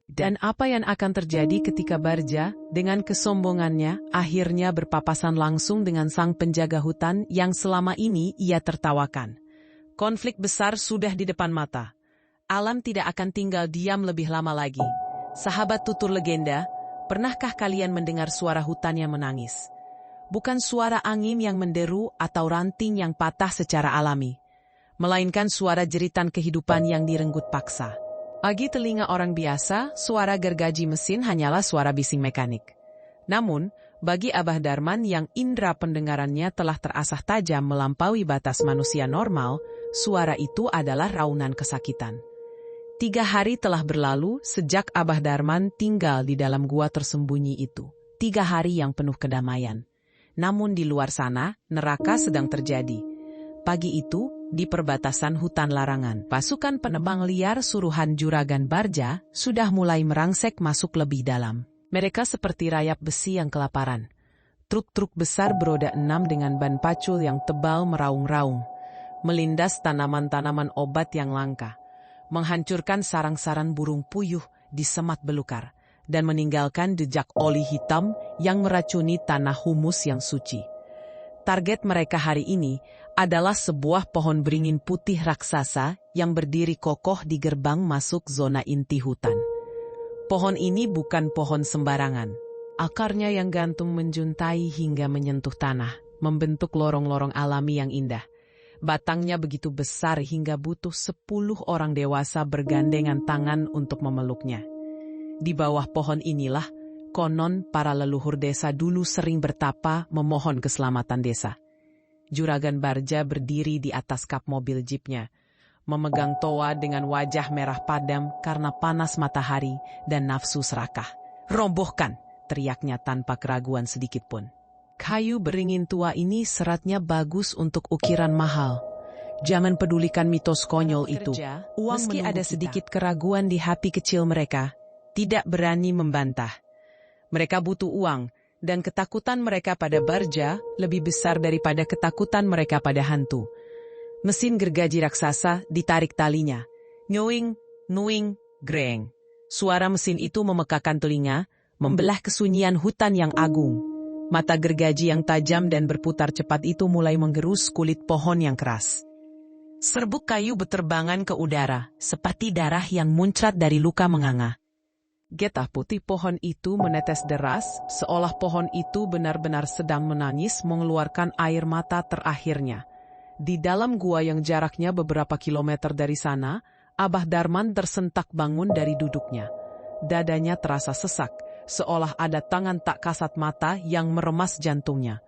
Dan apa yang akan terjadi ketika Barja, dengan kesombongannya, akhirnya berpapasan langsung dengan sang penjaga hutan yang selama ini ia tertawakan? Konflik besar sudah di depan mata. Alam tidak akan tinggal diam lebih lama lagi. Sahabat tutur legenda, pernahkah kalian mendengar suara hutan yang menangis? Bukan suara angin yang menderu atau ranting yang patah secara alami, melainkan suara jeritan kehidupan yang direnggut paksa. Bagi telinga orang biasa, suara gergaji mesin hanyalah suara bising mekanik. Namun, bagi Abah Darman yang indera pendengarannya telah terasah tajam melampaui batas manusia normal, suara itu adalah raunan kesakitan. 3 hari telah berlalu sejak Abah Darman tinggal di dalam gua tersembunyi itu. 3 hari yang penuh kedamaian. Namun di luar sana, neraka sedang terjadi. Pagi itu, di perbatasan hutan larangan, pasukan penebang liar suruhan Juragan Barja sudah mulai merangsek masuk lebih dalam. Mereka seperti rayap besi yang kelaparan. Truk-truk besar beroda 6 dengan ban pacul yang tebal meraung-raung, melindas tanaman-tanaman obat yang langka, menghancurkan sarang-sarang burung puyuh di semat belukar, dan meninggalkan jejak oli hitam yang meracuni tanah humus yang suci. Target mereka hari ini adalah sebuah pohon beringin putih raksasa yang berdiri kokoh di gerbang masuk zona inti hutan. Pohon ini bukan pohon sembarangan. Akarnya yang gantung menjuntai hingga menyentuh tanah, membentuk lorong-lorong alami yang indah. Batangnya begitu besar hingga butuh 10 orang dewasa bergandengan tangan untuk memeluknya. Di bawah pohon inilah, konon para leluhur desa dulu sering bertapa memohon keselamatan desa. Juragan Barja berdiri di atas kap mobil jeepnya, memegang toa dengan wajah merah padam karena panas matahari dan nafsu serakah. "Robohkan!" teriaknya tanpa keraguan sedikitpun. Kayu beringin tua ini seratnya bagus untuk ukiran mahal. Jangan pedulikan mitos konyol itu. Meski ada sedikit keraguan di hati kecil mereka, tidak berani membantah. Mereka butuh uang, dan ketakutan mereka pada Barja lebih besar daripada ketakutan mereka pada hantu. Mesin gergaji raksasa ditarik talinya. Nyuing, nuing, greng. Suara mesin itu memekakan telinga, membelah kesunyian hutan yang agung. Mata gergaji yang tajam dan berputar cepat itu mulai menggerus kulit pohon yang keras. Serbuk kayu berterbangan ke udara, seperti darah yang muncrat dari luka menganga. Getah putih pohon itu menetes deras, seolah pohon itu benar-benar sedang menangis mengeluarkan air mata terakhirnya. Di dalam gua yang jaraknya beberapa kilometer dari sana, Abah Darman tersentak bangun dari duduknya. Dadanya terasa sesak, seolah ada tangan tak kasat mata yang meremas jantungnya.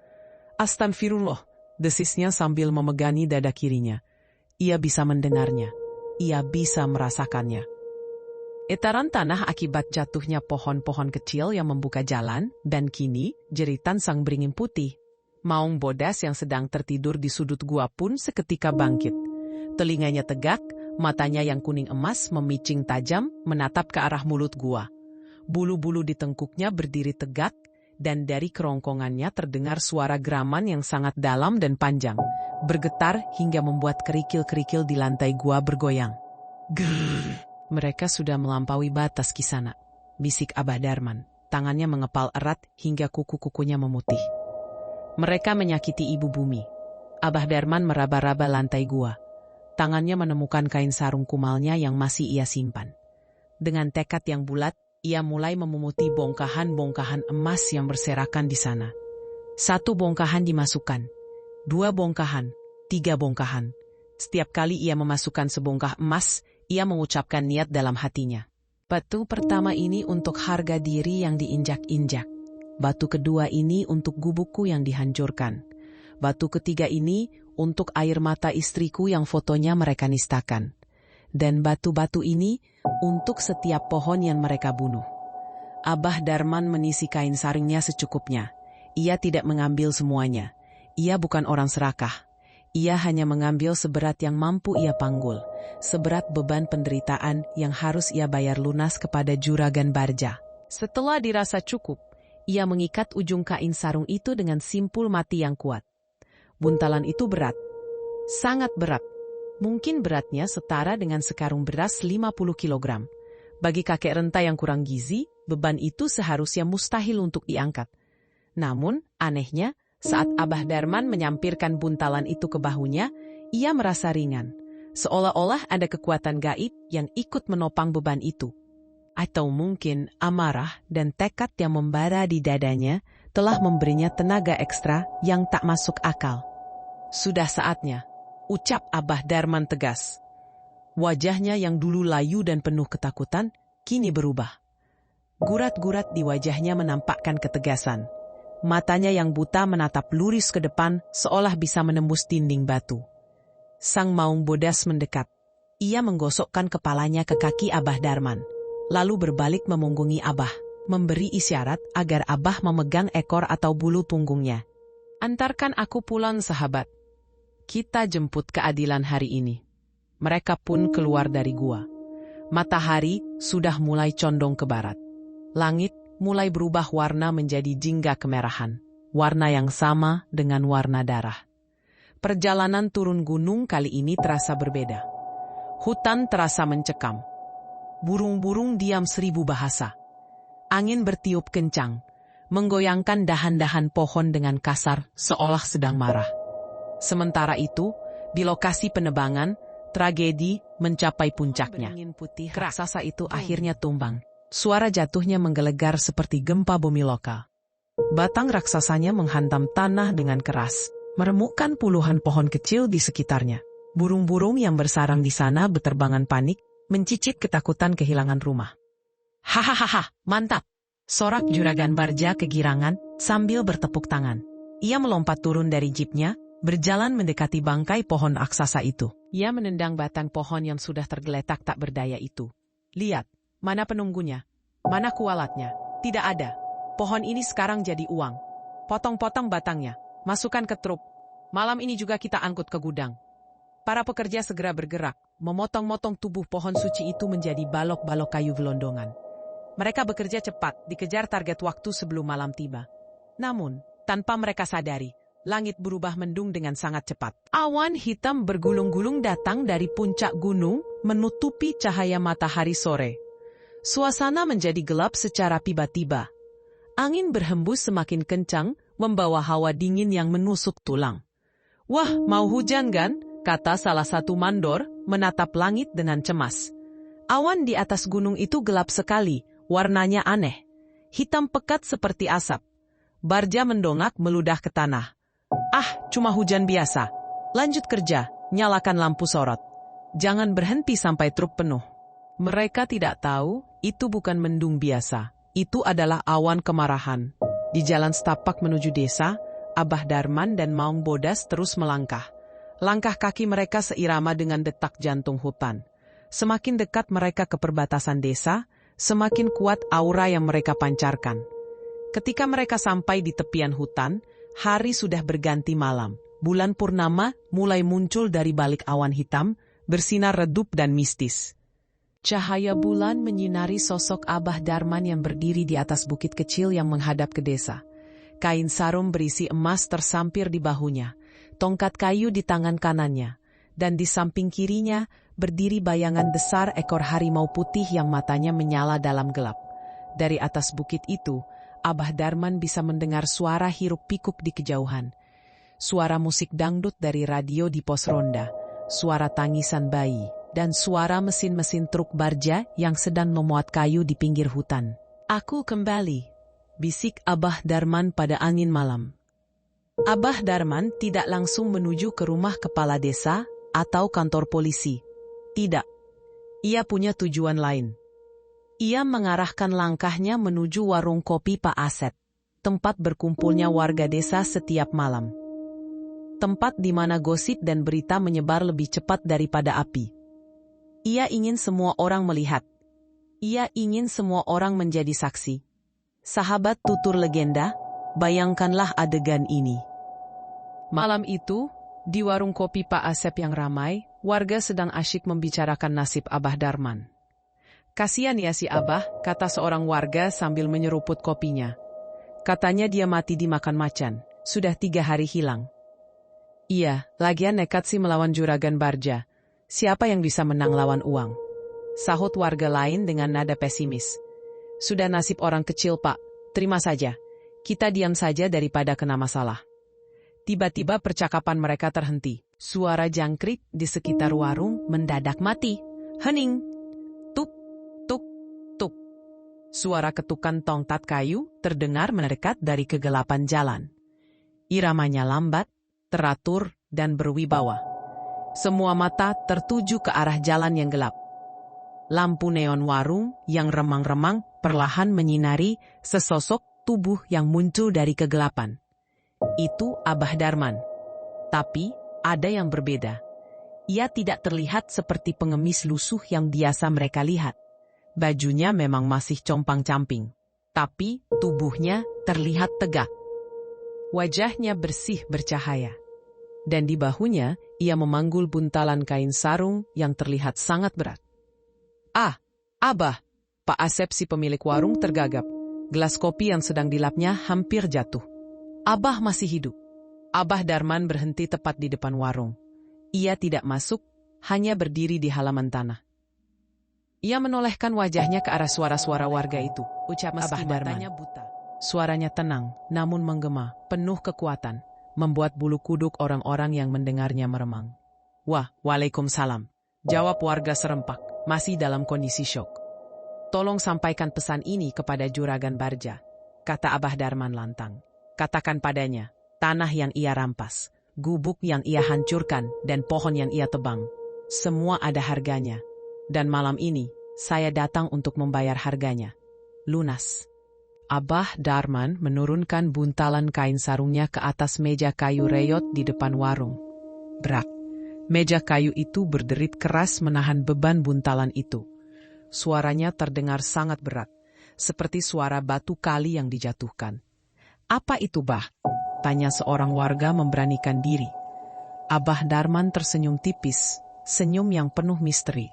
"Astagfirullah," desisnya sambil memegangi dada kirinya. Ia bisa mendengarnya. Ia bisa merasakannya. Etaran tanah akibat jatuhnya pohon-pohon kecil yang membuka jalan, dan kini jeritan sang beringin putih. Maung bodas yang sedang tertidur di sudut gua pun seketika bangkit. Telinganya tegak, matanya yang kuning emas memicing tajam menatap ke arah mulut gua. Bulu-bulu di tengkuknya berdiri tegak, dan dari kerongkongannya terdengar suara geraman yang sangat dalam dan panjang, bergetar hingga membuat kerikil-kerikil di lantai gua bergoyang. "Grrr, mereka sudah melampaui batas Kisana," bisik Abah Darman. Tangannya mengepal erat hingga kuku-kukunya memutih. "Mereka menyakiti ibu bumi." Abah Darman meraba-raba lantai gua. Tangannya menemukan kain sarung kumalnya yang masih ia simpan. Dengan tekad yang bulat, ia mulai memumuti bongkahan-bongkahan emas yang berserakan di sana. 1 bongkahan dimasukkan, 2 bongkahan, 3 bongkahan. Setiap kali ia memasukkan sebongkah emas, ia mengucapkan niat dalam hatinya. "Batu pertama ini untuk harga diri yang diinjak-injak. Batu kedua ini untuk gubukku yang dihancurkan. Batu ketiga ini untuk air mata istriku yang fotonya mereka nistakan. Dan batu-batu ini untuk setiap pohon yang mereka bunuh." Abah Darman menisi kain saringnya secukupnya. Ia tidak mengambil semuanya. Ia bukan orang serakah. Ia hanya mengambil seberat yang mampu ia panggul, seberat beban penderitaan yang harus ia bayar lunas kepada Juragan Barja. Setelah dirasa cukup, ia mengikat ujung kain sarung itu dengan simpul mati yang kuat. Buntalan itu berat, sangat berat. Mungkin beratnya setara dengan sekarung beras 50 kilogram. Bagi kakek renta yang kurang gizi, beban itu seharusnya mustahil untuk diangkat. Namun, anehnya, saat Abah Darman menyampirkan buntalan itu ke bahunya, ia merasa ringan. Seolah-olah ada kekuatan gaib yang ikut menopang beban itu. Atau mungkin amarah dan tekad yang membara di dadanya telah memberinya tenaga ekstra yang tak masuk akal. "Sudah saatnya," ucap Abah Darman tegas. Wajahnya yang dulu layu dan penuh ketakutan, kini berubah. Gurat-gurat di wajahnya menampakkan ketegasan. Matanya yang buta menatap lurus ke depan seolah bisa menembus dinding batu. Sang maung bodas mendekat. Ia menggosokkan kepalanya ke kaki Abah Darman, lalu berbalik memunggungi Abah, memberi isyarat agar Abah memegang ekor atau bulu punggungnya. "Antarkan aku pulang, sahabat. Kita jemput keadilan hari ini." Mereka pun keluar dari gua. Matahari sudah mulai condong ke barat. Langit mulai berubah warna menjadi jingga kemerahan, warna yang sama dengan warna darah. Perjalanan turun gunung kali ini terasa berbeda. Hutan terasa mencekam. Burung-burung diam 1000 bahasa. Angin bertiup kencang, menggoyangkan dahan-dahan pohon dengan kasar seolah sedang marah. Sementara itu, di lokasi penebangan, tragedi mencapai puncaknya. Raksasa itu akhirnya tumbang. Suara jatuhnya menggelegar seperti gempa bumi lokal. Batang raksasanya menghantam tanah dengan keras, meremukkan puluhan pohon kecil di sekitarnya. Burung-burung yang bersarang di sana berterbangan panik, mencicit ketakutan kehilangan rumah. "Hahaha, mantap!" sorak Juragan Barja kegirangan sambil bertepuk tangan. Ia melompat turun dari jeepnya, berjalan mendekati bangkai pohon raksasa itu. Ia menendang batang pohon yang sudah tergeletak tak berdaya itu. Lihat, mana penunggunya? Mana kualatnya? Tidak ada. Pohon ini sekarang jadi uang. Potong-potong batangnya, masukkan ke truk. Malam ini juga kita angkut ke gudang. Para pekerja segera bergerak, memotong-motong tubuh pohon suci itu menjadi balok-balok kayu gelondongan. Mereka bekerja cepat, dikejar target waktu sebelum malam tiba. Namun, tanpa mereka sadari, langit berubah mendung dengan sangat cepat. Awan hitam bergulung-gulung datang dari puncak gunung, menutupi cahaya matahari sore. Suasana menjadi gelap secara tiba-tiba. Angin berhembus semakin kencang, membawa hawa dingin yang menusuk tulang. "Wah, mau hujan kan?" kata salah satu mandor, menatap langit dengan cemas. Awan di atas gunung itu gelap sekali, warnanya aneh. Hitam pekat seperti asap. Barja mendongak meludah ke tanah. "Ah, cuma hujan biasa. Lanjut kerja, nyalakan lampu sorot. Jangan berhenti sampai truk penuh." Mereka tidak tahu, itu bukan mendung biasa. Itu adalah awan kemarahan. Di jalan setapak menuju desa, Abah Darman dan Maung Bodas terus melangkah. Langkah kaki mereka seirama dengan detak jantung hutan. Semakin dekat mereka ke perbatasan desa, semakin kuat aura yang mereka pancarkan. Ketika mereka sampai di tepian hutan, hari sudah berganti malam. Bulan purnama mulai muncul dari balik awan hitam, bersinar redup dan mistis. Cahaya bulan menyinari sosok Abah Darman yang berdiri di atas bukit kecil yang menghadap ke desa. Kain sarung berisi emas tersampir di bahunya, tongkat kayu di tangan kanannya, dan di samping kirinya berdiri bayangan besar ekor harimau putih yang matanya menyala dalam gelap. Dari atas bukit itu, Abah Darman bisa mendengar suara hiruk-pikuk di kejauhan. Suara musik dangdut dari radio di pos ronda, suara tangisan bayi, dan suara mesin-mesin truk barja yang sedang memuat kayu di pinggir hutan. "Aku kembali," bisik Abah Darman pada angin malam. Abah Darman tidak langsung menuju ke rumah kepala desa atau kantor polisi. Tidak. Ia punya tujuan lain. Ia mengarahkan langkahnya menuju warung kopi Pak Asep, tempat berkumpulnya warga desa setiap malam. Tempat di mana gosip dan berita menyebar lebih cepat daripada api. Ia ingin semua orang melihat. Ia ingin semua orang menjadi saksi. Sahabat tutur legenda, bayangkanlah adegan ini. Malam itu, di warung kopi Pak Asep yang ramai, warga sedang asyik membicarakan nasib Abah Darman. "Kasian ya si Abah," kata seorang warga sambil menyeruput kopinya. "Katanya dia mati dimakan macan, sudah 3 hari hilang." "Iya, lagian nekat sih melawan juragan Barja. Siapa yang bisa menang lawan uang?" sahut warga lain dengan nada pesimis. "Sudah nasib orang kecil Pak, terima saja. Kita diam saja daripada kena masalah." Tiba-tiba percakapan mereka terhenti. Suara jangkrik di sekitar warung mendadak mati. Hening. Tuk, tuk, tuk. Suara ketukan tongkat kayu terdengar mendekat dari kegelapan jalan. Iramanya lambat, teratur, dan berwibawa. Semua mata tertuju ke arah jalan yang gelap. Lampu neon warung yang remang-remang perlahan menyinari sesosok tubuh yang muncul dari kegelapan. Itu Abah Darman. Tapi, ada yang berbeda. Ia tidak terlihat seperti pengemis lusuh yang biasa mereka lihat. Bajunya memang masih compang-camping, tapi tubuhnya terlihat tegak. Wajahnya bersih bercahaya. Dan di bahunya, ia memanggul buntalan kain sarung yang terlihat sangat berat. "Ah, Abah!" Pak Asep si pemilik warung tergagap. Gelas kopi yang sedang dilapnya hampir jatuh. Abah masih hidup. Abah Darman berhenti tepat di depan warung. Ia tidak masuk, hanya berdiri di halaman tanah. Ia menolehkan wajahnya ke arah suara-suara warga itu. Ucap Abah Darman. Buta. Suaranya tenang, namun menggema, penuh kekuatan, membuat bulu kuduk orang-orang yang mendengarnya meremang. "Wah, waalaikumsalam," jawab warga serempak, masih dalam kondisi syok. "Tolong sampaikan pesan ini kepada juragan Barja," kata Abah Darman lantang. "Katakan padanya, tanah yang ia rampas, gubuk yang ia hancurkan, dan pohon yang ia tebang, semua ada harganya. Dan malam ini, saya datang untuk membayar harganya. Lunas." Abah Darman menurunkan buntalan kain sarungnya ke atas meja kayu reyot di depan warung. Brak. Meja kayu itu berderit keras menahan beban buntalan itu. Suaranya terdengar sangat berat, seperti suara batu kali yang dijatuhkan. "Apa itu, Bah?" tanya seorang warga memberanikan diri. Abah Darman tersenyum tipis, senyum yang penuh misteri.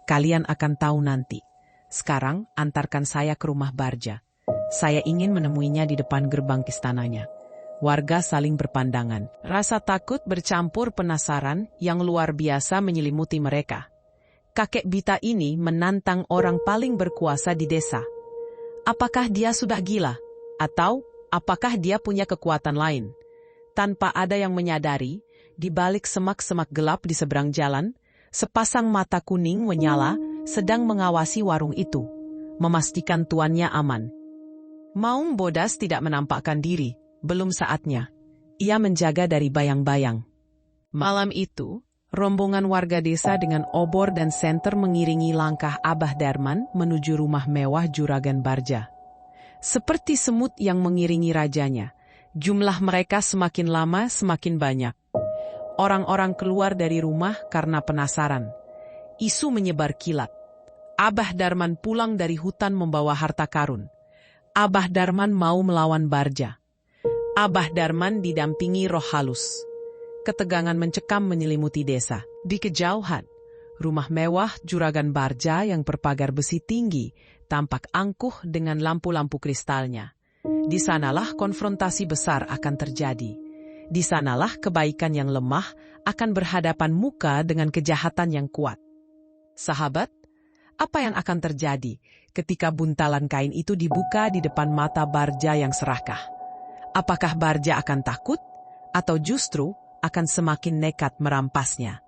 "Kalian akan tahu nanti. Sekarang antarkan saya ke rumah Barja. Saya ingin menemuinya di depan gerbang istananya." Warga saling berpandangan. Rasa takut bercampur penasaran yang luar biasa menyelimuti mereka. Kakek Bita ini menantang orang paling berkuasa di desa. Apakah dia sudah gila? Atau apakah dia punya kekuatan lain? Tanpa ada yang menyadari, di balik semak-semak gelap di seberang jalan, sepasang mata kuning menyala sedang mengawasi warung itu, memastikan tuannya aman. Maung Bodas tidak menampakkan diri. Belum saatnya. Ia menjaga dari bayang-bayang. Malam itu, rombongan warga desa dengan obor dan senter mengiringi langkah Abah Darman menuju rumah mewah Juragan Barja. Seperti semut yang mengiringi rajanya, jumlah mereka semakin lama semakin banyak. Orang-orang keluar dari rumah karena penasaran. Isu menyebar kilat. Abah Darman pulang dari hutan membawa harta karun. Abah Darman mau melawan Barja. Abah Darman didampingi roh halus. Ketegangan mencekam menyelimuti desa. Di kejauhan, rumah mewah Juragan Barja yang berpagar besi tinggi tampak angkuh dengan lampu-lampu kristalnya. Di sanalah konfrontasi besar akan terjadi. Di sanalah kebaikan yang lemah akan berhadapan muka dengan kejahatan yang kuat. Sahabat, apa yang akan terjadi ketika buntalan kain itu dibuka di depan mata Barja yang serakah? Apakah Barja akan takut, atau justru akan semakin nekat merampasnya?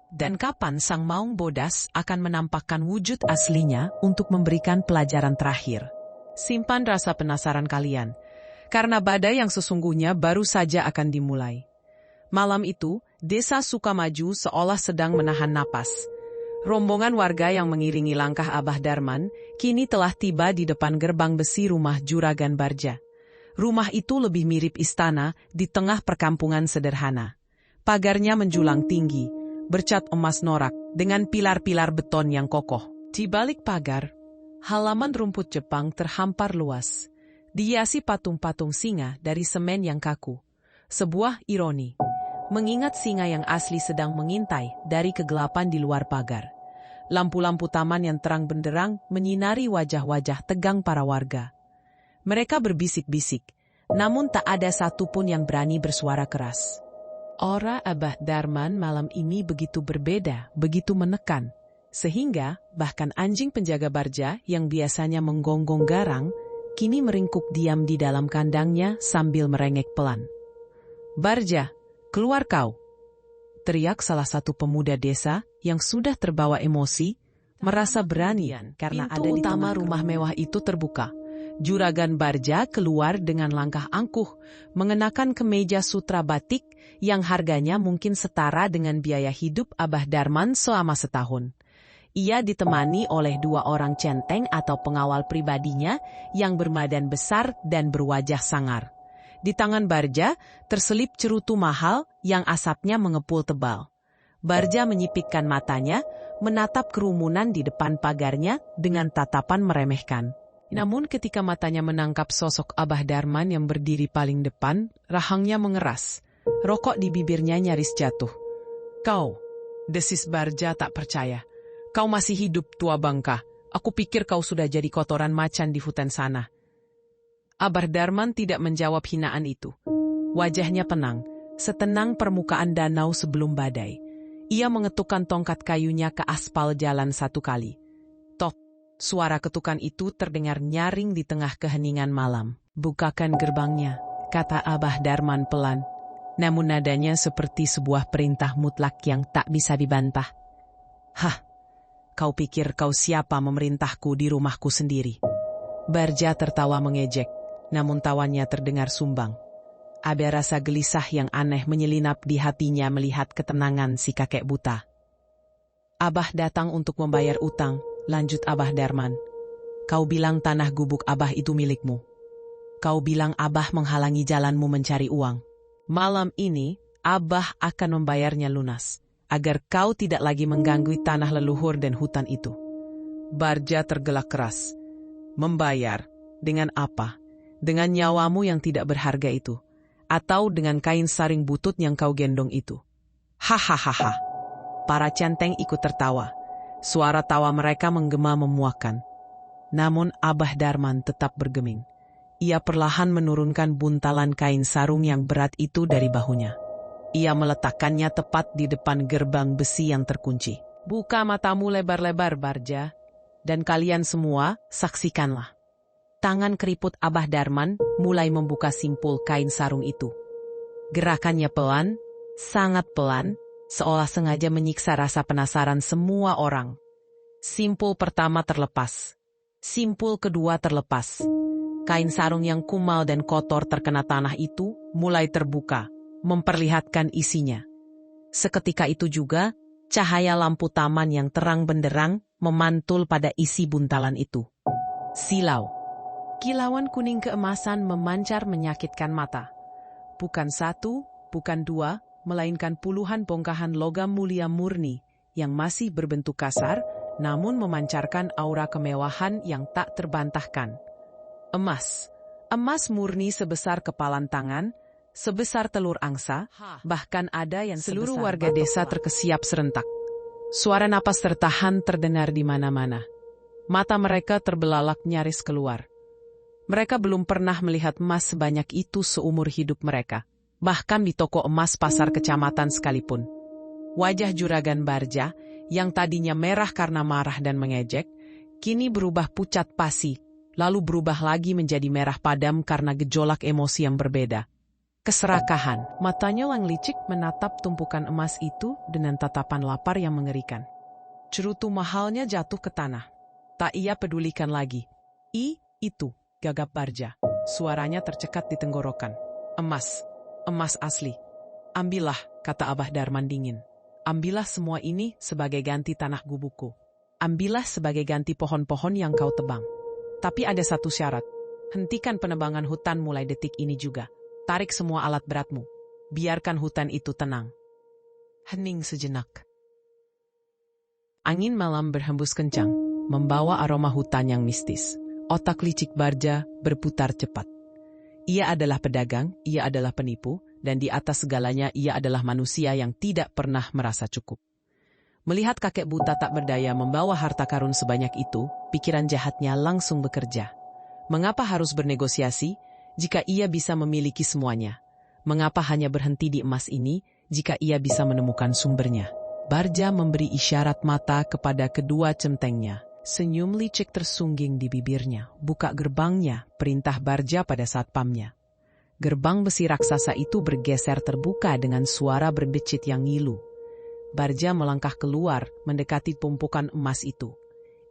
Dan kapan Sang Maung Bodas akan menampakkan wujud aslinya untuk memberikan pelajaran terakhir? Simpan rasa penasaran kalian, karena badai yang sesungguhnya baru saja akan dimulai. Malam itu, desa Sukamaju seolah sedang menahan napas. Rombongan warga yang mengiringi langkah Abah Darman kini telah tiba di depan gerbang besi rumah Juragan Barja. Rumah itu lebih mirip istana di tengah perkampungan sederhana. Pagarnya menjulang tinggi, bercat emas norak dengan pilar-pilar beton yang kokoh. Di balik pagar, halaman rumput Jepang terhampar luas, dihiasi patung-patung singa dari semen yang kaku. Sebuah ironi, mengingat singa yang asli sedang mengintai dari kegelapan di luar pagar. Lampu-lampu taman yang terang benderang menyinari wajah-wajah tegang para warga. Mereka berbisik-bisik, namun tak ada satupun yang berani bersuara keras. Aura Abah Darman malam ini begitu berbeda, begitu menekan, sehingga bahkan anjing penjaga Barja yang biasanya menggonggong garang, kini meringkuk diam di dalam kandangnya sambil merengek pelan. "Barja, keluar kau!" teriak salah satu pemuda desa yang sudah terbawa emosi, merasa berani karena ada di utama rumah mewah itu terbuka. Juragan Barja keluar dengan langkah angkuh, mengenakan kemeja sutra batik yang harganya mungkin setara dengan biaya hidup Abah Darman selama setahun. Ia ditemani oleh 2 orang centeng atau pengawal pribadinya yang berbadan besar dan berwajah sangar. Di tangan Barja terselip cerutu mahal yang asapnya mengepul tebal. Barja menyipitkan matanya, menatap kerumunan di depan pagarnya dengan tatapan meremehkan. Namun ketika matanya menangkap sosok Abah Darman yang berdiri paling depan, rahangnya mengeras. Rokok di bibirnya nyaris jatuh. "Kau," desis Barja tak percaya. "Kau masih hidup, tua bangka. Aku pikir kau sudah jadi kotoran macan di hutan sana." Abah Darman tidak menjawab hinaan itu. Wajahnya tenang, setenang permukaan danau sebelum badai. Ia mengetukkan tongkat kayunya ke aspal jalan 1 kali. Tok, suara ketukan itu terdengar nyaring di tengah keheningan malam. "Bukakan gerbangnya," kata Abah Darman pelan. Namun nadanya seperti sebuah perintah mutlak yang tak bisa dibantah. "Hah, kau pikir kau siapa memerintahku di rumahku sendiri?" Barja tertawa mengejek, namun tawannya terdengar sumbang. Ada rasa gelisah yang aneh menyelinap di hatinya melihat ketenangan si kakek buta. "Abah datang untuk membayar utang," lanjut Abah Darman. "Kau bilang tanah gubuk Abah itu milikmu. Kau bilang Abah menghalangi jalanmu mencari uang. Malam ini, Abah akan membayarnya lunas. agar kau tidak lagi mengganggu tanah leluhur dan hutan itu. Barja tergelak keras. Membayar? Dengan apa? Dengan nyawamu yang tidak berharga itu? Atau dengan kain saring butut yang kau gendong itu? Hahaha. Para centeng ikut tertawa. Suara tawa mereka menggema memuakkan. Namun Abah Darman tetap bergeming. Ia perlahan menurunkan buntalan kain sarung yang berat itu dari bahunya. Ia meletakkannya tepat di depan gerbang besi yang terkunci. Buka matamu lebar-lebar, Barja. Dan kalian semua, saksikanlah. Tangan keriput Abah Darman mulai membuka simpul kain sarung itu. Gerakannya pelan, sangat pelan, seolah sengaja menyiksa rasa penasaran semua orang. Simpul pertama terlepas. Simpul kedua terlepas. Kain sarung yang kumal dan kotor terkena tanah itu mulai terbuka, memperlihatkan isinya. Seketika itu juga, cahaya lampu taman yang terang benderang memantul pada isi buntalan itu. Silau. Kilauan kuning keemasan memancar menyakitkan mata. Bukan satu, bukan dua, melainkan puluhan bongkahan logam mulia murni yang masih berbentuk kasar, namun memancarkan aura kemewahan yang tak terbantahkan. Emas. Emas murni sebesar kepalan tangan, sebesar telur angsa, bahkan ada yang seluruh warga desa terkesiap serentak. Suara napas tertahan terdengar di mana-mana. Mata mereka terbelalak nyaris keluar. Mereka belum pernah melihat emas sebanyak itu seumur hidup mereka, bahkan di toko emas pasar kecamatan sekalipun. Wajah Juragan Barja, yang tadinya merah karena marah dan mengejek, kini berubah pucat pasi, lalu berubah lagi menjadi merah padam karena gejolak emosi yang berbeda. Keserakahan, matanya yang licik menatap tumpukan emas itu dengan tatapan lapar yang mengerikan. Cerutu mahalnya jatuh ke tanah. Tak ia pedulikan lagi. Itu, gagap Barja. Suaranya tercekat di tenggorokan. Emas, emas asli. Ambillah, kata Abah Darman dingin. Ambillah semua ini sebagai ganti tanah gubukku. Ambillah sebagai ganti pohon-pohon yang kau tebang. Tapi ada satu syarat. Hentikan penebangan hutan mulai detik ini juga. Tarik semua alat beratmu. Biarkan hutan itu tenang. Hening sejenak. Angin malam berhembus kencang, membawa aroma hutan yang mistis. Otak licik Barja berputar cepat. Ia adalah pedagang, ia adalah penipu, dan di atas segalanya ia adalah manusia yang tidak pernah merasa cukup. Melihat kakek buta tak berdaya membawa harta karun sebanyak itu, pikiran jahatnya langsung bekerja. Mengapa harus bernegosiasi jika ia bisa memiliki semuanya? Mengapa hanya berhenti di emas ini jika ia bisa menemukan sumbernya? Barja memberi isyarat mata kepada kedua centengnya. Senyum licik tersungging di bibirnya. Buka gerbangnya, perintah Barja pada satpamnya. Gerbang besi raksasa itu bergeser terbuka dengan suara berbecit yang ngilu. Barja melangkah keluar mendekati tumpukan emas itu.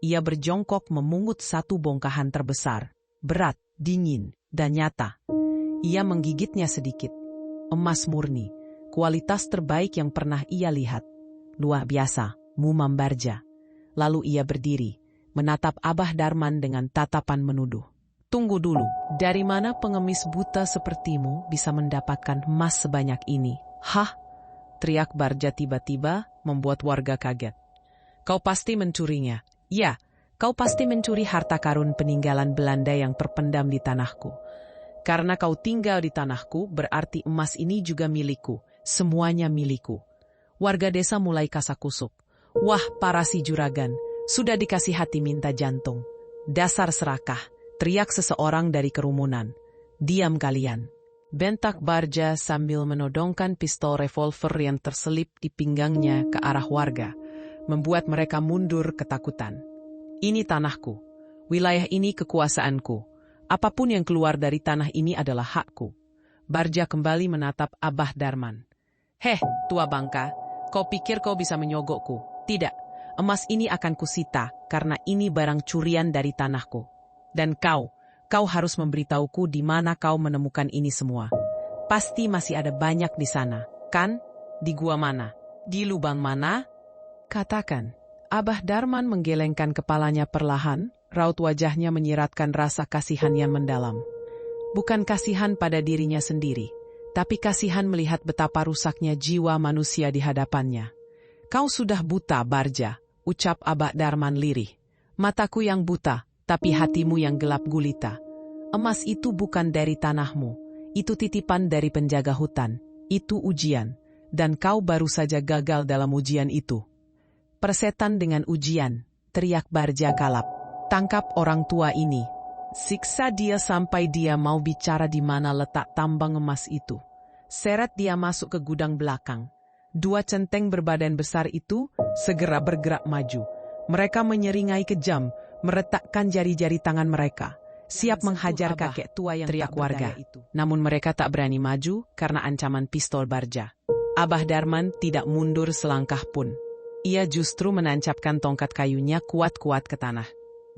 Ia berjongkok memungut satu bongkahan terbesar, berat, dingin, dan nyata. Ia menggigitnya sedikit. Emas murni, kualitas terbaik yang pernah ia lihat. Luar biasa, mumam Barja. Lalu ia berdiri, menatap Abah Darman dengan tatapan menuduh. Tunggu dulu, dari mana pengemis buta sepertimu bisa mendapatkan emas sebanyak ini? Hah? Teriak Barja tiba-tiba membuat warga kaget. Kau pasti mencurinya. Ya, kau pasti mencuri harta karun peninggalan Belanda yang terpendam di tanahku. Karena kau tinggal di tanahku, berarti emas ini juga milikku. Semuanya milikku. Warga desa mulai kasakusuk. Wah, para si juragan, sudah dikasih hati minta jantung. Dasar serakah, teriak seseorang dari kerumunan. Diam kalian. Bentak Barja sambil menodongkan pistol revolver yang terselip di pinggangnya ke arah warga, membuat mereka mundur ketakutan. Ini tanahku. Wilayah ini kekuasaanku. Apapun yang keluar dari tanah ini adalah hakku. Barja kembali menatap Abah Darman. Heh, tua bangka, kau pikir kau bisa menyogokku? Tidak, emas ini akan kusita karena ini barang curian dari tanahku. Dan kau harus memberitahuku di mana kau menemukan ini semua. Pasti masih ada banyak di sana, kan? Di gua mana? Di lubang mana? Katakan. Abah Darman menggelengkan kepalanya perlahan, raut wajahnya menyiratkan rasa kasihan yang mendalam. Bukan kasihan pada dirinya sendiri, tapi kasihan melihat betapa rusaknya jiwa manusia di hadapannya. Kau sudah buta, Barja, ucap Abah Darman lirih. Mataku yang buta, tapi hatimu yang gelap gulita. Emas itu bukan dari tanahmu, itu titipan dari penjaga hutan, itu ujian, dan kau baru saja gagal dalam ujian itu. Persetan dengan ujian, teriak Barja kalap. Tangkap orang tua ini. Siksa dia sampai dia mau bicara di mana letak tambang emas itu. Seret dia masuk ke gudang belakang. 2 centeng berbadan besar itu segera bergerak maju. Mereka menyeringai kejam, meretakkan jari-jari tangan mereka, siap menghajar kakek tua yang teriak warga itu. Namun mereka tak berani maju karena ancaman pistol Barja. Abah Darman tidak mundur selangkah pun. Ia justru menancapkan tongkat kayunya kuat-kuat ke tanah.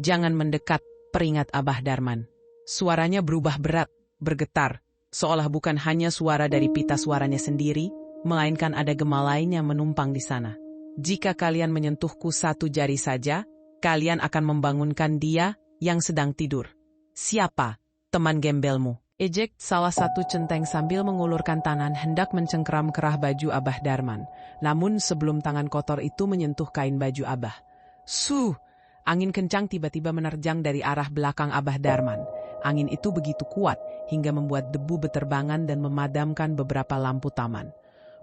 Jangan mendekat, peringat Abah Darman. Suaranya berubah berat, bergetar, seolah bukan hanya suara dari pita suaranya sendiri, melainkan ada gema lain yang menumpang di sana. Jika kalian menyentuhku 1 jari saja, kalian akan membangunkan dia yang sedang tidur. Siapa? Teman gembelmu. Ejek salah satu centeng sambil mengulurkan tangan hendak mencengkeram kerah baju Abah Darman. Namun sebelum tangan kotor itu menyentuh kain baju Abah. Angin kencang tiba-tiba menerjang dari arah belakang Abah Darman. Angin itu begitu kuat hingga membuat debu beterbangan dan memadamkan beberapa lampu taman.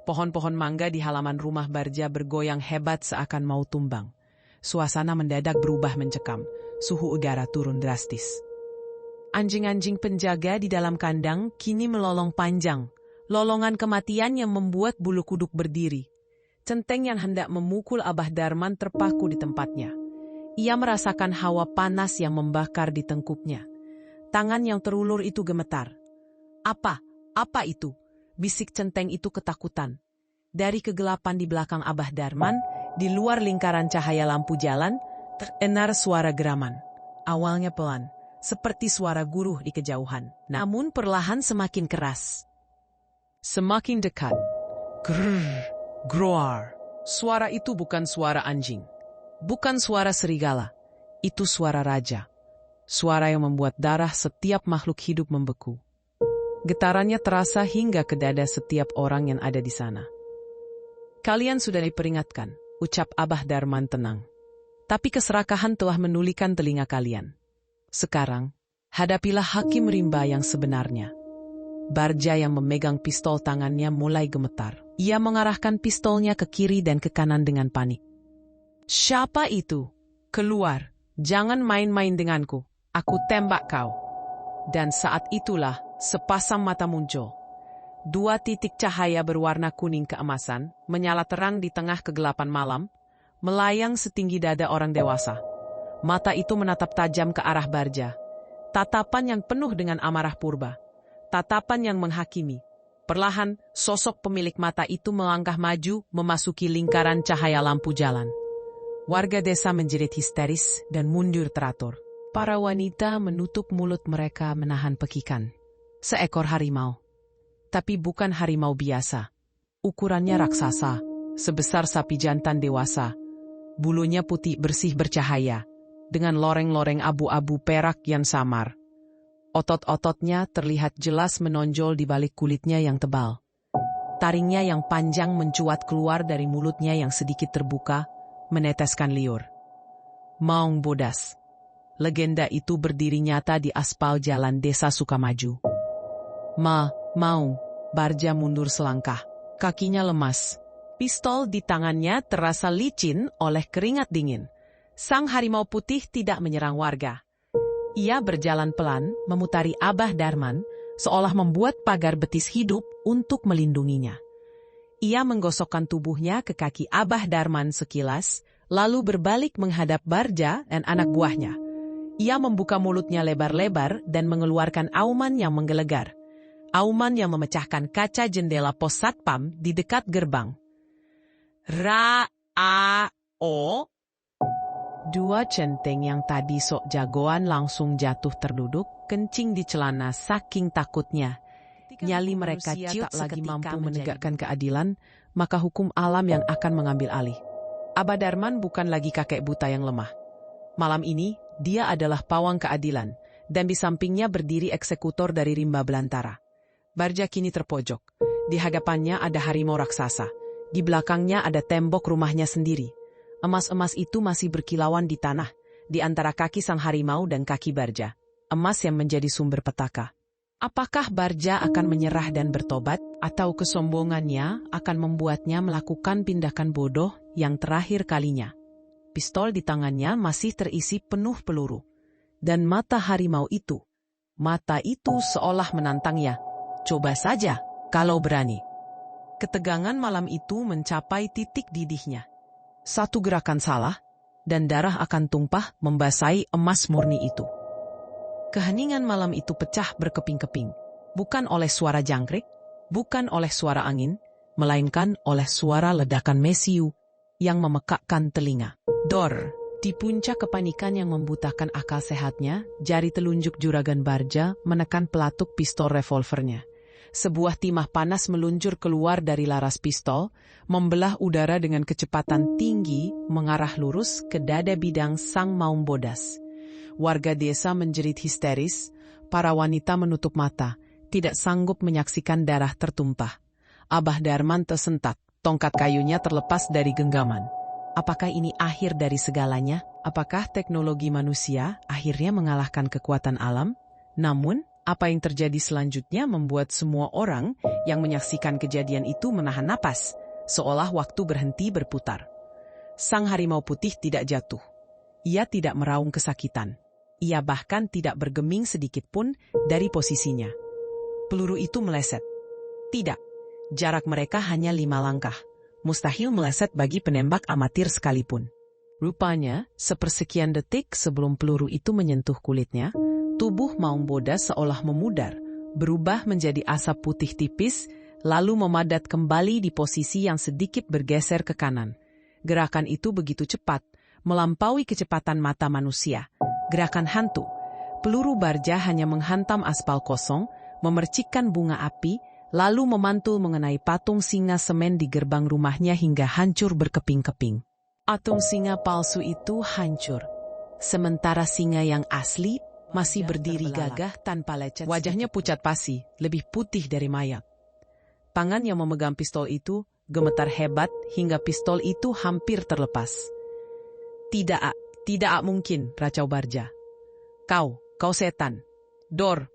Pohon-pohon mangga di halaman rumah Barja bergoyang hebat seakan mau tumbang. Suasana mendadak berubah mencekam. Suhu udara turun drastis. Anjing-anjing penjaga di dalam kandang kini melolong panjang. Lolongan kematian yang membuat bulu kuduk berdiri. Centeng yang hendak memukul Abah Darman terpaku di tempatnya. Ia merasakan hawa panas yang membakar di tengkuknya. Tangan yang terulur itu gemetar. Apa itu? Bisik centeng itu ketakutan. Dari kegelapan di belakang Abah Darman, di luar lingkaran cahaya lampu jalan, terdengar suara geraman. Awalnya pelan, seperti suara guruh di kejauhan. Namun perlahan semakin keras. Semakin dekat. Grrr, groar. Suara itu bukan suara anjing. Bukan suara serigala. Itu suara raja. Suara yang membuat darah setiap makhluk hidup membeku. Getarannya terasa hingga ke dada setiap orang yang ada di sana. Kalian sudah diperingatkan, ucap Abah Darman tenang. Tapi keserakahan telah menulikan telinga kalian. Sekarang, hadapilah hakim rimba yang sebenarnya. Barja yang memegang pistol tangannya mulai gemetar. Ia mengarahkan pistolnya ke kiri dan ke kanan dengan panik. Siapa itu? Keluar, jangan main-main denganku. Aku tembak kau. Dan saat itulah, sepasang mata muncul. 2 titik cahaya berwarna kuning keemasan, menyala terang di tengah kegelapan malam, melayang setinggi dada orang dewasa. Mata itu menatap tajam ke arah Barja. Tatapan yang penuh dengan amarah purba. Tatapan yang menghakimi. Perlahan, sosok pemilik mata itu melangkah maju, memasuki lingkaran cahaya lampu jalan. Warga desa menjerit histeris dan mundur teratur. Para wanita menutup mulut mereka menahan pekikan. Seekor harimau. Tapi bukan harimau biasa. Ukurannya raksasa, sebesar sapi jantan dewasa. Bulunya putih bersih bercahaya, dengan loreng-loreng abu-abu perak yang samar. Otot-ototnya terlihat jelas menonjol di balik kulitnya yang tebal. Taringnya yang panjang mencuat keluar dari mulutnya yang sedikit terbuka, meneteskan liur. Maung Bodas. Legenda itu berdiri nyata di aspal jalan desa Sukamaju. Maung, Barja mundur selangkah. Kakinya lemas. Pistol di tangannya terasa licin oleh keringat dingin. Sang harimau putih tidak menyerang warga. Ia berjalan pelan, memutari Abah Darman, seolah membuat pagar betis hidup untuk melindunginya. Ia menggosokkan tubuhnya ke kaki Abah Darman sekilas, lalu berbalik menghadap Barja dan anak buahnya. Ia membuka mulutnya lebar-lebar dan mengeluarkan auman yang menggelegar. Auman yang memecahkan kaca jendela pos satpam di dekat gerbang. Ra-a-o. 2 centeng yang tadi sok jagoan langsung jatuh terduduk, kencing di celana saking takutnya. Nyali mereka tak lagi mampu menegakkan keadilan, maka hukum alam yang akan mengambil alih. Abah Darman bukan lagi kakek buta yang lemah. Malam ini, dia adalah pawang keadilan, dan di sampingnya berdiri eksekutor dari rimba belantara. Barja kini terpojok. Di hadapannya ada harimau raksasa. Di belakangnya ada tembok rumahnya sendiri. Emas-emas itu masih berkilauan di tanah, di antara kaki sang harimau dan kaki Barja. Emas yang menjadi sumber petaka. Apakah Barja akan menyerah dan bertobat, atau kesombongannya akan membuatnya melakukan tindakan bodoh yang terakhir kalinya? Pistol di tangannya masih terisi penuh peluru. Dan mata harimau itu seolah menantangnya. Coba saja, kalau berani. Ketegangan malam itu mencapai titik didihnya. Satu gerakan salah, dan darah akan tumpah membasahi emas murni itu. Keheningan malam itu pecah berkeping-keping, bukan oleh suara jangkrik, bukan oleh suara angin, melainkan oleh suara ledakan mesiu yang memekakkan telinga. Dor, di puncak kepanikan yang membutakan akal sehatnya, jari telunjuk juragan Barja menekan pelatuk pistol revolvernya. Sebuah timah panas meluncur keluar dari laras pistol, membelah udara dengan kecepatan tinggi, mengarah lurus ke dada bidang sang Maung Bodas. Warga desa menjerit histeris, para wanita menutup mata, tidak sanggup menyaksikan darah tertumpah. Abah Darman tersentak, tongkat kayunya terlepas dari genggaman. Apakah ini akhir dari segalanya? Apakah teknologi manusia akhirnya mengalahkan kekuatan alam? Namun, apa yang terjadi selanjutnya membuat semua orang yang menyaksikan kejadian itu menahan napas, seolah waktu berhenti berputar. Sang harimau putih tidak jatuh. Ia tidak meraung kesakitan. Ia bahkan tidak bergeming sedikit pun dari posisinya. Peluru itu meleset. Tidak. Jarak mereka hanya 5 langkah. Mustahil meleset bagi penembak amatir sekalipun. Rupanya, sepersekian detik sebelum peluru itu menyentuh kulitnya, tubuh Maung Bodas seolah memudar, berubah menjadi asap putih tipis, lalu memadat kembali di posisi yang sedikit bergeser ke kanan. Gerakan itu begitu cepat, melampaui kecepatan mata manusia. Gerakan hantu. Peluru Barja hanya menghantam aspal kosong, memercikkan bunga api, lalu memantul mengenai patung singa semen di gerbang rumahnya hingga hancur berkeping-keping. Patung singa palsu itu hancur. Sementara singa yang asli masih berdiri gagah tanpa lecet. Wajahnya pucat pasi, lebih putih dari mayat. Tangan yang memegang pistol itu gemetar hebat hingga pistol itu hampir terlepas. Tidak mungkin, racau Barja. Kau setan. Dor,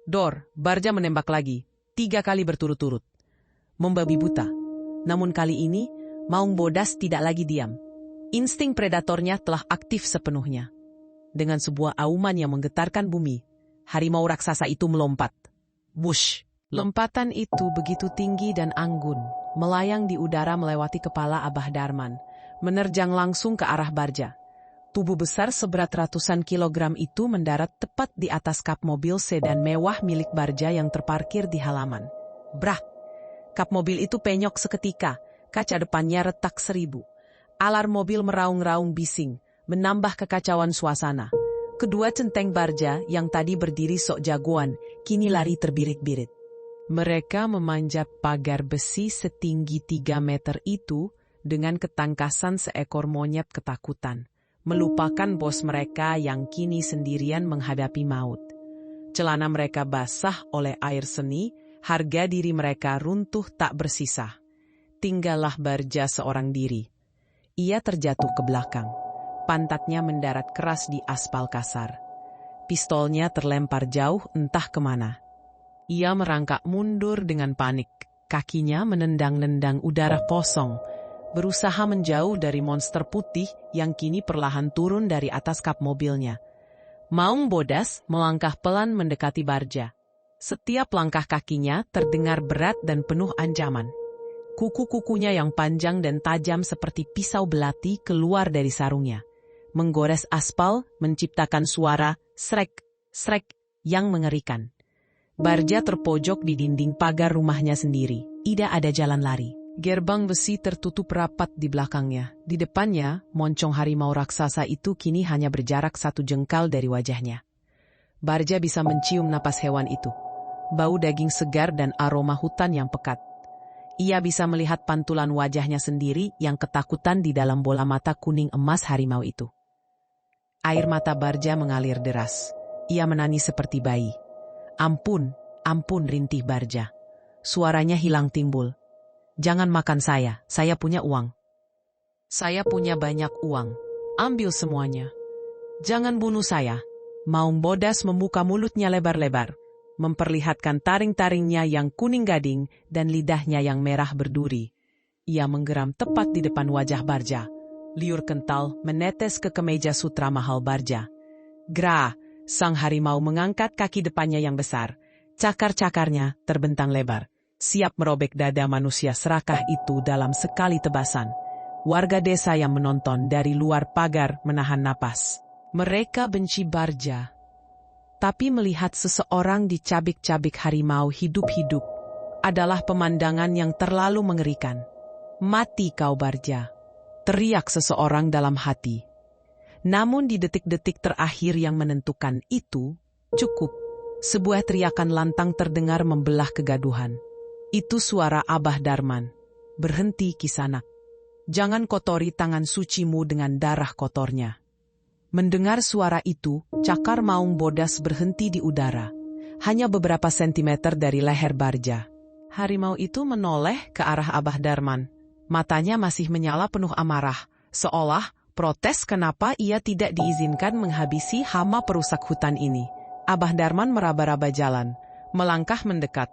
Barja menembak lagi, 3 kali berturut-turut. Membabi buta. Namun kali ini, Maung Bodas tidak lagi diam. Insting predatornya telah aktif sepenuhnya. Dengan sebuah auman yang menggetarkan bumi, harimau raksasa itu melompat. Wush! Lompatan itu begitu tinggi dan anggun, melayang di udara melewati kepala Abah Darman, menerjang langsung ke arah Barja. Tubuh besar seberat ratusan kilogram itu mendarat tepat di atas kap mobil sedan mewah milik Barja yang terparkir di halaman. Brak! Kap mobil itu penyok seketika, kaca depannya retak 1000. Alarm mobil meraung-raung bising, menambah kekacauan suasana. Kedua centeng Barja yang tadi berdiri sok jagoan, kini lari terbirit-birit. Mereka memanjat pagar besi setinggi 3 meter itu dengan ketangkasan seekor monyet ketakutan, melupakan bos mereka yang kini sendirian menghadapi maut. Celana mereka basah oleh air seni, harga diri mereka runtuh tak bersisa. Tinggallah Barja seorang diri. Ia terjatuh ke belakang. Pantatnya mendarat keras di aspal kasar. Pistolnya terlempar jauh entah kemana. Ia merangkak mundur dengan panik. Kakinya menendang-nendang udara kosong, berusaha menjauh dari monster putih yang kini perlahan turun dari atas kap mobilnya. Maung Bodas melangkah pelan mendekati Barja. Setiap langkah kakinya terdengar berat dan penuh ancaman. Kuku-kukunya yang panjang dan tajam seperti pisau belati keluar dari sarungnya, menggores aspal, menciptakan suara srek yang mengerikan. Barja terpojok di dinding pagar rumahnya sendiri. Tidak ada jalan lari. Gerbang besi tertutup rapat di belakangnya. Di depannya, moncong harimau raksasa itu kini hanya berjarak 1 jengkal dari wajahnya. Barja bisa mencium napas hewan itu. Bau daging segar dan aroma hutan yang pekat. Ia bisa melihat pantulan wajahnya sendiri yang ketakutan di dalam bola mata kuning emas harimau itu. Air mata Barja mengalir deras. Ia menangis seperti bayi. Ampun, rintih Barja. Suaranya hilang timbul. Jangan makan saya punya uang. Saya punya banyak uang. Ambil semuanya. Jangan bunuh saya. Maung Bodas membuka mulutnya lebar-lebar, memperlihatkan taring-taringnya yang kuning gading dan lidahnya yang merah berduri. Ia menggeram tepat di depan wajah Barja. Liur kental menetes ke kemeja sutra mahal Barja. Gra, sang harimau mengangkat kaki depannya yang besar. Cakar-cakarnya terbentang lebar, siap merobek dada manusia serakah itu dalam sekali tebasan. Warga desa yang menonton dari luar pagar menahan napas. Mereka benci Barja. Tapi melihat seseorang dicabik-cabik harimau hidup-hidup adalah pemandangan yang terlalu mengerikan. Mati kau Barja, teriak seseorang dalam hati. Namun di detik-detik terakhir yang menentukan itu, cukup. Sebuah teriakan lantang terdengar membelah kegaduhan. Itu suara Abah Darman. Berhenti Kisanak. Jangan kotori tangan sucimu dengan darah kotornya. Mendengar suara itu, cakar Maung Bodas berhenti di udara. Hanya beberapa sentimeter dari leher Barja. Harimau itu menoleh ke arah Abah Darman. Matanya masih menyala penuh amarah, seolah protes kenapa ia tidak diizinkan menghabisi hama perusak hutan ini. Abah Darman meraba-raba jalan, melangkah mendekat.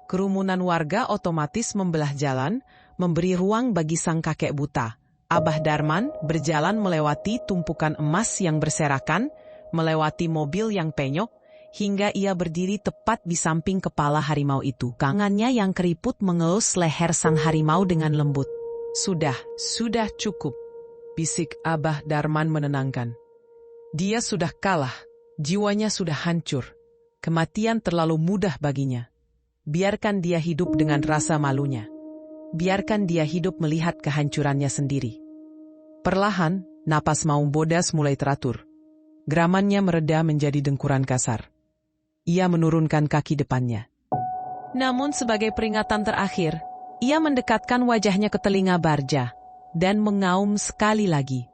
Kerumunan warga otomatis membelah jalan, memberi ruang bagi sang kakek buta. Abah Darman berjalan melewati tumpukan emas yang berserakan, melewati mobil yang penyok, hingga ia berdiri tepat di samping kepala harimau itu. Tangannya yang keriput mengelus leher sang harimau dengan lembut. Sudah cukup, bisik Abah Darman menenangkan. Dia sudah kalah, jiwanya sudah hancur. Kematian terlalu mudah baginya. Biarkan dia hidup dengan rasa malunya. Biarkan dia hidup melihat kehancurannya sendiri. Perlahan, napas Maung Bodas mulai teratur. Geramannya mereda menjadi dengkuran kasar. Ia menurunkan kaki depannya. Namun sebagai peringatan terakhir, ia mendekatkan wajahnya ke telinga Barja dan mengaum sekali lagi.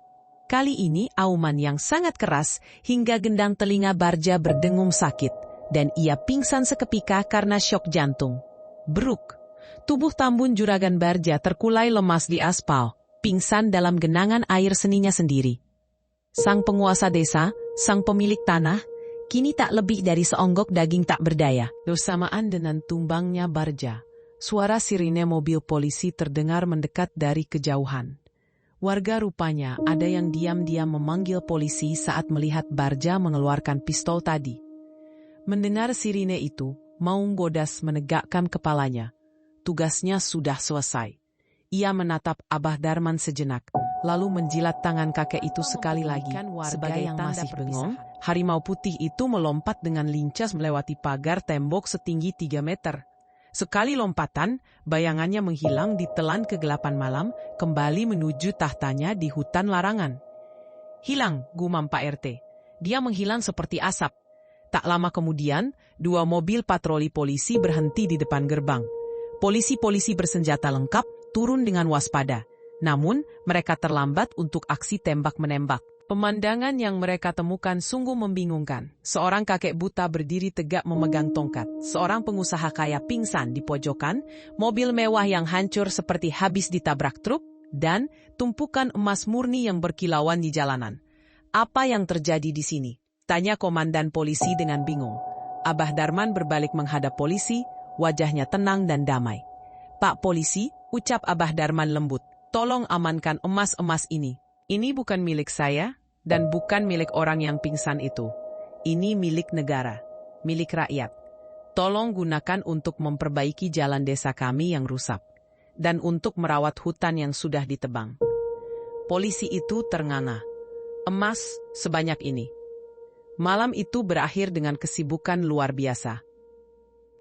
Kali ini auman yang sangat keras hingga gendang telinga Barja berdengung sakit dan ia pingsan seketika karena syok jantung. Bruk, tubuh Tambun Juragan Barja terkulai lemas di aspal, pingsan dalam genangan air seninya sendiri. Sang penguasa desa, sang pemilik tanah, kini tak lebih dari seonggok daging tak berdaya. Bersamaan dengan tumbangnya Barja, suara sirine mobil polisi terdengar mendekat dari kejauhan. Warga rupanya ada yang diam-diam memanggil polisi saat melihat Barja mengeluarkan pistol tadi. Mendengar sirine itu, Maung Bodas menegakkan kepalanya. Tugasnya sudah selesai. Ia menatap Abah Darman sejenak, lalu menjilat tangan kakek itu sekali lagi. Sebagai yang masih bengong, harimau putih itu melompat dengan lincah melewati pagar tembok setinggi 3 meter. Sekali lompatan, bayangannya menghilang di telan kegelapan malam, kembali menuju tahtanya di hutan larangan. Hilang, gumam Pak RT. Dia menghilang seperti asap. Tak lama kemudian, 2 mobil patroli polisi berhenti di depan gerbang. Polisi-polisi bersenjata lengkap turun dengan waspada. Namun, mereka terlambat untuk aksi tembak-menembak. Pemandangan yang mereka temukan sungguh membingungkan. Seorang kakek buta berdiri tegak memegang tongkat. Seorang pengusaha kaya pingsan di pojokan, mobil mewah yang hancur seperti habis ditabrak truk, dan tumpukan emas murni yang berkilauan di jalanan. Apa yang terjadi di sini? Tanya komandan polisi dengan bingung. Abah Darman berbalik menghadap polisi, wajahnya tenang dan damai. Pak polisi, ucap Abah Darman lembut, tolong amankan emas-emas ini. Ini bukan milik saya, dan bukan milik orang yang pingsan itu. Ini milik negara, milik rakyat. Tolong gunakan untuk memperbaiki jalan desa kami yang rusak, dan untuk merawat hutan yang sudah ditebang. Polisi itu ternganga. Emas sebanyak ini. Malam itu berakhir dengan kesibukan luar biasa.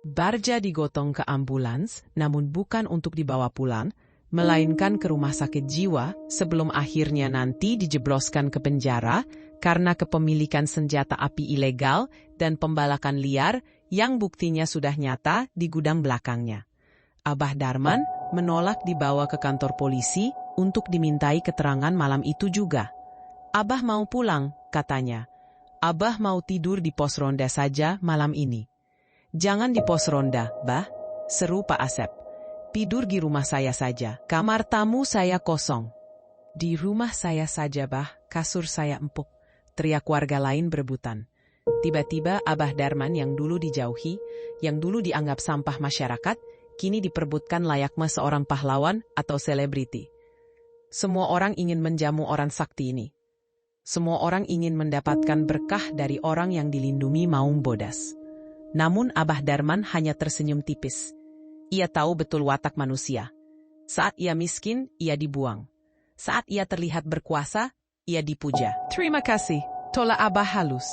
Barja digotong ke ambulans, namun bukan untuk dibawa pulang, melainkan ke rumah sakit jiwa sebelum akhirnya nanti dijebloskan ke penjara karena kepemilikan senjata api ilegal dan pembalakan liar yang buktinya sudah nyata di gudang belakangnya. Abah Darman menolak dibawa ke kantor polisi untuk dimintai keterangan malam itu juga. Abah mau pulang, katanya. Abah mau tidur di pos ronda saja malam ini. Jangan di pos ronda, Bah, seru Pak Asep. Tidur di rumah saya saja. Kamar tamu saya kosong. Di rumah saya saja, Bah. Kasur saya empuk. Teriak warga lain berebutan. Tiba-tiba Abah Darman yang dulu dijauhi, yang dulu dianggap sampah masyarakat, kini diperebutkan layaknya seorang pahlawan atau selebriti. Semua orang ingin menjamu orang sakti ini. Semua orang ingin mendapatkan berkah dari orang yang dilindungi Maung Bodas. Namun Abah Darman hanya tersenyum tipis. Ia tahu betul watak manusia. Saat ia miskin, ia dibuang. Saat ia terlihat berkuasa, ia dipuja. Terima kasih, tola Abah halus.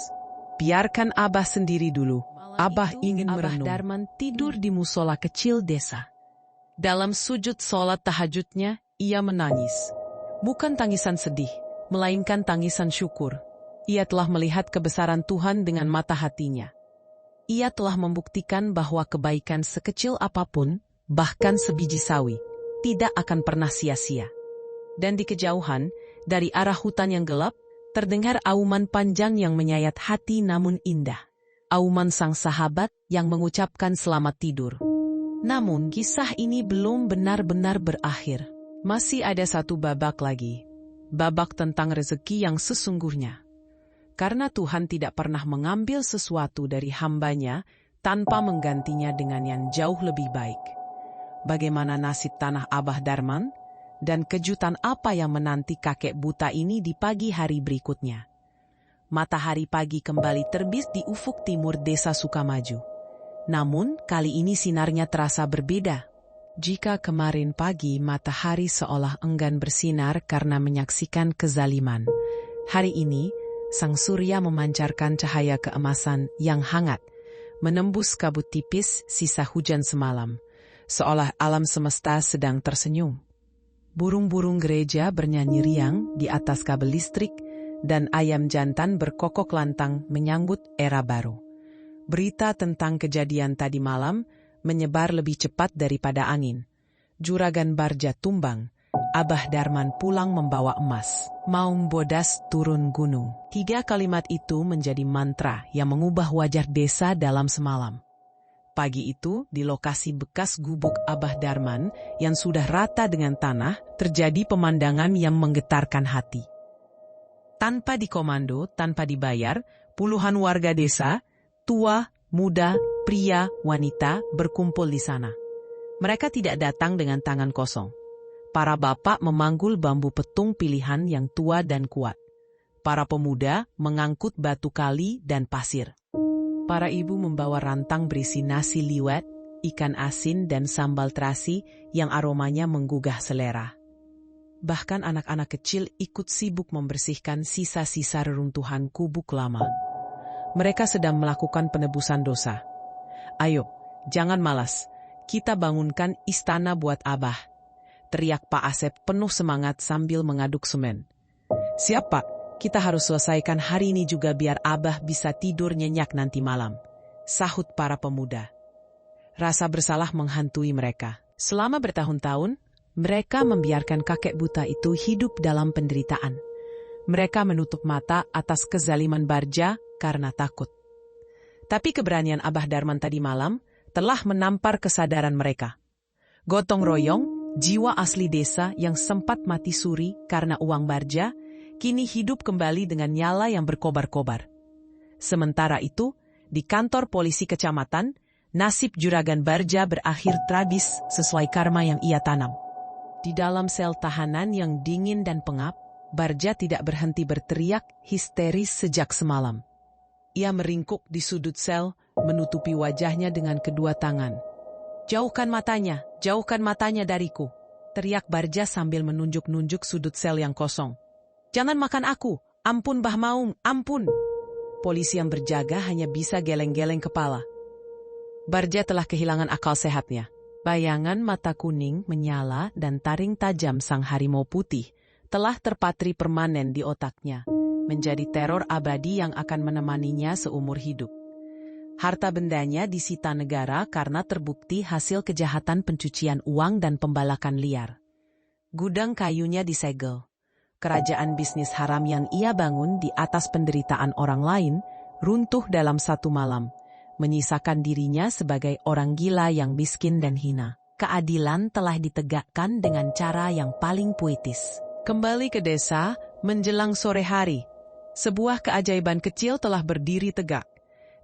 Biarkan Abah sendiri dulu. Abah ingin merenung. Abah Darman tidur di musola kecil desa. Dalam sujud sholat tahajudnya, ia menangis. Bukan tangisan sedih, melainkan tangisan syukur. Ia telah melihat kebesaran Tuhan dengan mata hatinya. Ia telah membuktikan bahwa kebaikan sekecil apapun, bahkan sebiji sawi, tidak akan pernah sia-sia. Dan di kejauhan, dari arah hutan yang gelap, terdengar auman panjang yang menyayat hati namun indah. Auman sang sahabat yang mengucapkan selamat tidur. Namun kisah ini belum benar-benar berakhir. Masih ada satu babak lagi. Babak tentang rezeki yang sesungguhnya. Karena Tuhan tidak pernah mengambil sesuatu dari hambanya tanpa menggantinya dengan yang jauh lebih baik. Bagaimana nasib tanah Abah Darman? Dan kejutan apa yang menanti kakek buta ini di pagi hari berikutnya? Matahari pagi kembali terbit di ufuk timur desa Sukamaju. Namun kali ini sinarnya terasa berbeda. Jika kemarin pagi matahari seolah enggan bersinar karena menyaksikan kezaliman, hari ini sang surya memancarkan cahaya keemasan yang hangat, menembus kabut tipis sisa hujan semalam, seolah alam semesta sedang tersenyum. Burung-burung gereja bernyanyi riang di atas kabel listrik, dan ayam jantan berkokok lantang menyambut era baru. Berita tentang kejadian tadi malam menyebar lebih cepat daripada angin. Juragan Barja tumbang. Abah Darman pulang membawa emas. Maung Bodas turun gunung. 3 kalimat itu menjadi mantra yang mengubah wajah desa dalam semalam. Pagi itu, di lokasi bekas gubuk Abah Darman yang sudah rata dengan tanah, terjadi pemandangan yang menggetarkan hati. Tanpa dikomando, tanpa dibayar, puluhan warga desa, tua, muda, pria, wanita, berkumpul di sana. Mereka tidak datang dengan tangan kosong. Para bapak memanggul bambu petung pilihan yang tua dan kuat. Para pemuda mengangkut batu kali dan pasir. Para ibu membawa rantang berisi nasi liwet, ikan asin dan sambal terasi yang aromanya menggugah selera. Bahkan anak-anak kecil ikut sibuk membersihkan sisa-sisa reruntuhan gubuk lama. Mereka sedang melakukan penebusan dosa. Ayo, jangan malas. Kita bangunkan istana buat Abah. Teriak Pak Asep penuh semangat sambil mengaduk semen. Siap Pak, kita harus selesaikan hari ini juga biar Abah bisa tidur nyenyak nanti malam. Sahut para pemuda. Rasa bersalah menghantui mereka. Selama bertahun-tahun, mereka membiarkan kakek buta itu hidup dalam penderitaan. Mereka menutup mata atas kezaliman Barja karena takut. Tapi keberanian Abah Darman tadi malam telah menampar kesadaran mereka. Gotong royong, jiwa asli desa yang sempat mati suri karena uang Barja, kini hidup kembali dengan nyala yang berkobar-kobar. Sementara itu, di kantor polisi kecamatan, nasib juragan Barja berakhir tragis sesuai karma yang ia tanam. Di dalam sel tahanan yang dingin dan pengap, Barja tidak berhenti berteriak histeris sejak semalam. Ia meringkuk di sudut sel, menutupi wajahnya dengan kedua tangan. Jauhkan matanya dariku, teriak Barja sambil menunjuk-nunjuk sudut sel yang kosong. Jangan makan aku, ampun Bah Maung, ampun. Polisi yang berjaga hanya bisa geleng-geleng kepala. Barja telah kehilangan akal sehatnya. Bayangan mata kuning menyala dan taring tajam sang harimau putih telah terpatri permanen di otaknya, menjadi teror abadi yang akan menemaninya seumur hidup. Harta bendanya disita negara karena terbukti hasil kejahatan pencucian uang dan pembalakan liar. Gudang kayunya disegel. Kerajaan bisnis haram yang ia bangun di atas penderitaan orang lain runtuh dalam satu malam, menyisakan dirinya sebagai orang gila yang miskin dan hina. keadilan telah ditegakkan dengan cara yang paling puitis. Kembali ke desa, menjelang sore hari, sebuah keajaiban kecil telah berdiri tegak.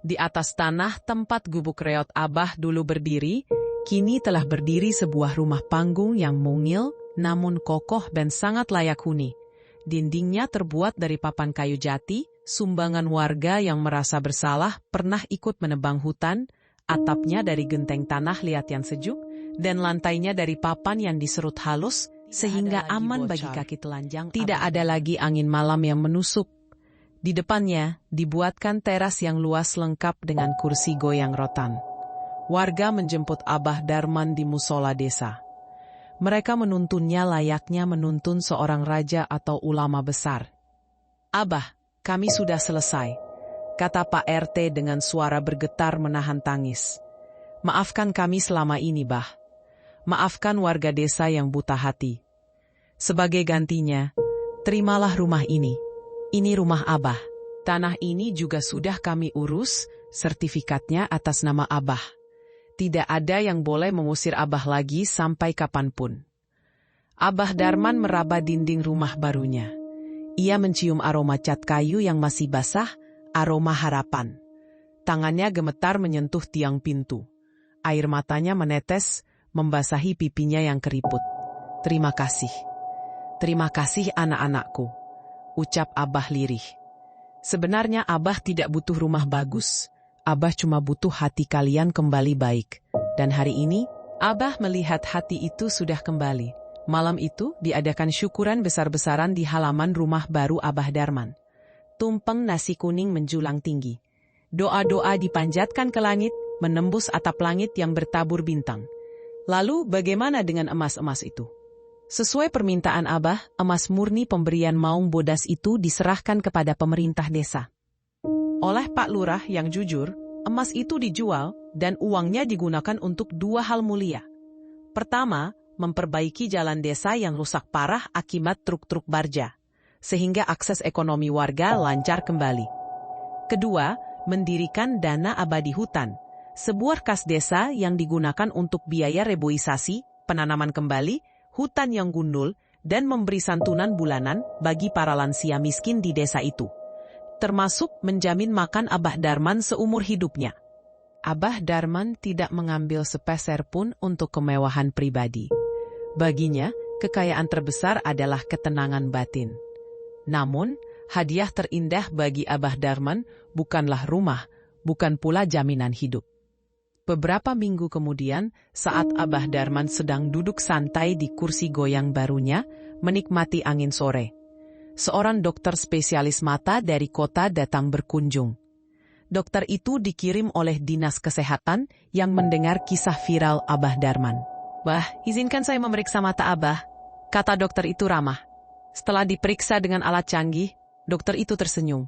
Di atas tanah tempat gubuk reot Abah dulu berdiri, kini telah berdiri sebuah rumah panggung yang mungil, namun kokoh dan sangat layak huni. Dindingnya terbuat dari papan kayu jati, sumbangan warga yang merasa bersalah pernah ikut menebang hutan, atapnya dari genteng tanah liat yang sejuk, dan lantainya dari papan yang diserut halus, sehingga aman bagi kaki telanjang. Tidak ada lagi angin malam yang menusuk. Di depannya, dibuatkan teras yang luas lengkap dengan kursi goyang rotan. Warga menjemput Abah Darman di musola desa. Mereka menuntunnya layaknya menuntun seorang raja atau ulama besar. "Abah, kami sudah selesai," kata Pak RT dengan suara bergetar menahan tangis. "Maafkan kami selama ini, Bah. Maafkan warga desa yang buta hati. Sebagai gantinya, terimalah rumah ini. Ini rumah Abah. Tanah ini juga sudah kami urus, sertifikatnya atas nama Abah. Tidak ada yang boleh mengusir Abah lagi sampai kapanpun." Abah Darman meraba dinding rumah barunya. Ia mencium aroma cat kayu yang masih basah, aroma harapan. Tangannya gemetar menyentuh tiang pintu. Air matanya menetes, membasahi pipinya yang keriput. "Terima kasih. Terima kasih anak-anakku," ucap Abah lirih. Sebenarnya Abah tidak butuh rumah bagus. Abah cuma butuh hati kalian kembali baik. Dan hari ini, Abah melihat hati itu sudah kembali. Malam itu diadakan syukuran besar-besaran di halaman rumah baru Abah Darman. Tumpeng nasi kuning menjulang tinggi. Doa-doa dipanjatkan ke langit, menembus atap langit yang bertabur bintang. Lalu bagaimana dengan emas-emas itu? Sesuai permintaan Abah, emas murni pemberian Maung Bodas itu diserahkan kepada pemerintah desa. Oleh Pak Lurah yang jujur, emas itu dijual dan uangnya digunakan untuk dua hal mulia. Pertama, memperbaiki jalan desa yang rusak parah akibat truk-truk barja, sehingga akses ekonomi warga lancar kembali. Kedua, mendirikan dana abadi hutan, sebuah kas desa yang digunakan untuk biaya reboisasi, penanaman kembali, hutan yang gundul, dan memberi santunan bulanan bagi para lansia miskin di desa itu. Termasuk menjamin makan Abah Darman seumur hidupnya. Abah Darman tidak mengambil sepeser pun untuk kemewahan pribadi. Baginya, kekayaan terbesar adalah ketenangan batin. Namun, hadiah terindah bagi Abah Darman bukanlah rumah, bukan pula jaminan hidup. Beberapa minggu kemudian, saat Abah Darman sedang duduk santai di kursi goyang barunya, menikmati angin sore, seorang dokter spesialis mata dari kota datang berkunjung. Dokter itu dikirim oleh Dinas Kesehatan yang mendengar kisah viral Abah Darman. "Bah, izinkan saya memeriksa mata Abah," kata dokter itu ramah. Setelah diperiksa dengan alat canggih, dokter itu tersenyum.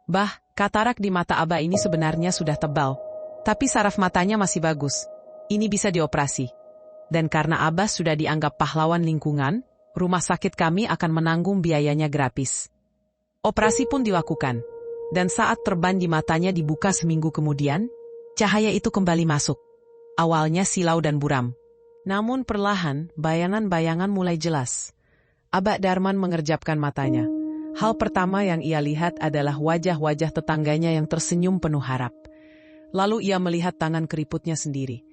"Bah, katarak di mata Abah ini sebenarnya sudah tebal, tapi saraf matanya masih bagus. Ini bisa dioperasi. Dan karena Abah sudah dianggap pahlawan lingkungan, rumah sakit kami akan menanggung biayanya gratis." Operasi pun dilakukan, dan saat perban di matanya dibuka seminggu kemudian, cahaya itu kembali masuk. Awalnya silau dan buram. Namun perlahan, bayangan-bayangan mulai jelas. Abah Darman mengerjapkan matanya. Hal pertama yang ia lihat adalah wajah-wajah tetangganya yang tersenyum penuh harap. Lalu ia melihat tangan keriputnya sendiri.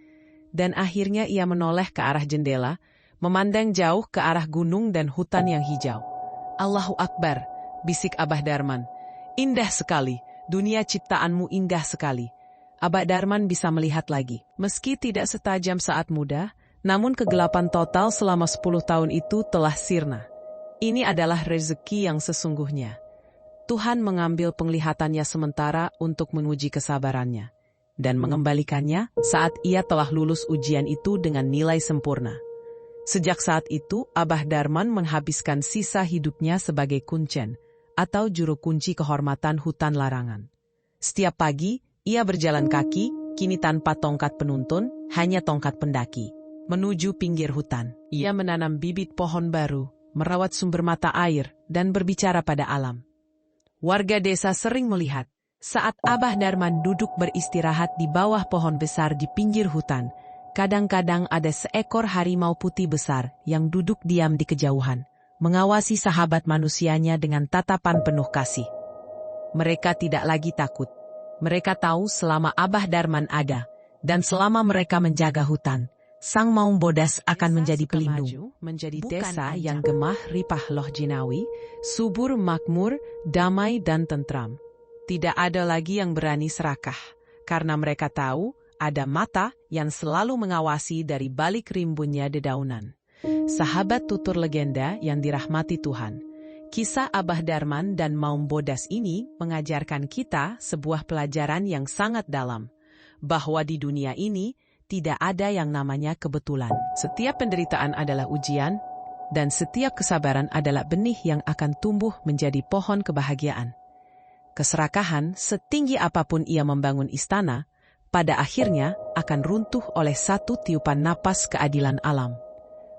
Dan akhirnya ia menoleh ke arah jendela, memandang jauh ke arah gunung dan hutan yang hijau. "Allahu Akbar," bisik Abah Darman. "Indah sekali, dunia ciptaanmu indah sekali." Abah Darman bisa melihat lagi. Meski tidak setajam saat muda, namun kegelapan total selama 10 tahun itu telah sirna. Ini adalah rezeki yang sesungguhnya. Tuhan mengambil penglihatannya sementara untuk menguji kesabarannya, dan mengembalikannya saat ia telah lulus ujian itu dengan nilai sempurna. Sejak saat itu, Abah Darman menghabiskan sisa hidupnya sebagai kuncen, atau juru kunci kehormatan hutan larangan. Setiap pagi, ia berjalan kaki, kini tanpa tongkat penuntun, hanya tongkat pendaki, menuju pinggir hutan. Ia menanam bibit pohon baru, merawat sumber mata air, dan berbicara pada alam. Warga desa sering melihat, saat Abah Darman duduk beristirahat di bawah pohon besar di pinggir hutan, Kadang-kadang ada seekor harimau putih besar yang duduk diam di kejauhan, mengawasi sahabat manusianya dengan tatapan penuh kasih. Mereka tidak lagi takut. Mereka tahu selama Abah Darman ada, dan selama mereka menjaga hutan, Sang Maung Bodas akan menjadi pelindung. Menjadi Bukan desa anjak. yang gemah ripah loh jinawi, subur makmur, damai dan tentram. Tidak ada lagi yang berani serakah, karena mereka tahu ada mata yang selalu mengawasi dari balik rimbunnya dedaunan. Sahabat tutur legenda yang dirahmati Tuhan, kisah Abah Darman dan Maung Bodas ini mengajarkan kita sebuah pelajaran yang sangat dalam, bahwa di dunia ini tidak ada yang namanya kebetulan. Setiap penderitaan adalah ujian, dan setiap kesabaran adalah benih yang akan tumbuh menjadi pohon kebahagiaan. Keserakahan, setinggi apapun ia membangun istana, pada akhirnya akan runtuh oleh satu tiupan napas keadilan alam.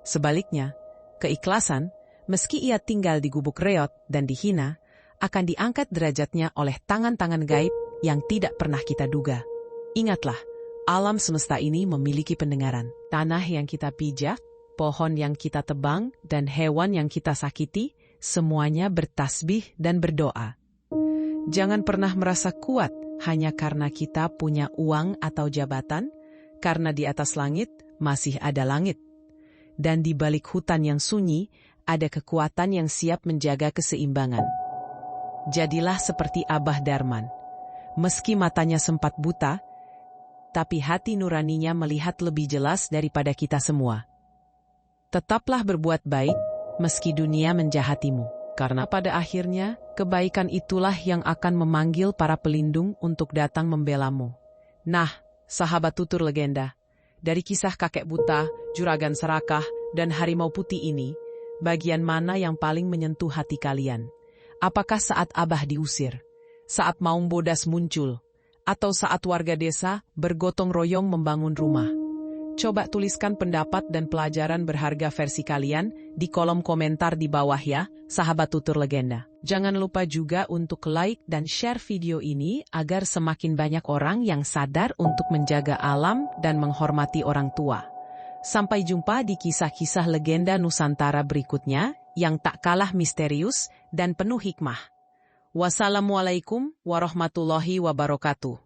Sebaliknya, keikhlasan, meski ia tinggal di gubuk reot dan dihina, akan diangkat derajatnya oleh tangan-tangan gaib yang tidak pernah kita duga. Ingatlah, alam semesta ini memiliki pendengaran. Tanah yang kita pijak, pohon yang kita tebang, dan hewan yang kita sakiti, semuanya bertasbih dan berdoa. Jangan pernah merasa kuat hanya karena kita punya uang atau jabatan, karena di atas langit masih ada langit. Dan di balik hutan yang sunyi, ada kekuatan yang siap menjaga keseimbangan. Jadilah seperti Abah Darman. Meski matanya sempat buta, tapi hati nuraninya melihat lebih jelas daripada kita semua. Tetaplah berbuat baik, meski dunia menjahatimu. Karena pada akhirnya, kebaikan itulah yang akan memanggil para pelindung untuk datang membelamu. Nah, sahabat tutur legenda, dari kisah kakek buta, juragan serakah, dan harimau putih ini, bagian mana yang paling menyentuh hati kalian? Apakah saat Abah diusir? Saat Maung Bodas muncul? Atau saat warga desa bergotong royong membangun rumah? Coba tuliskan pendapat dan pelajaran berharga versi kalian di kolom komentar di bawah ya, sahabat tutur legenda. Jangan lupa juga untuk like dan share video ini agar semakin banyak orang yang sadar untuk menjaga alam dan menghormati orang tua. Sampai jumpa di kisah-kisah legenda Nusantara berikutnya yang tak kalah misterius dan penuh hikmah. Wassalamualaikum warahmatullahi wabarakatuh.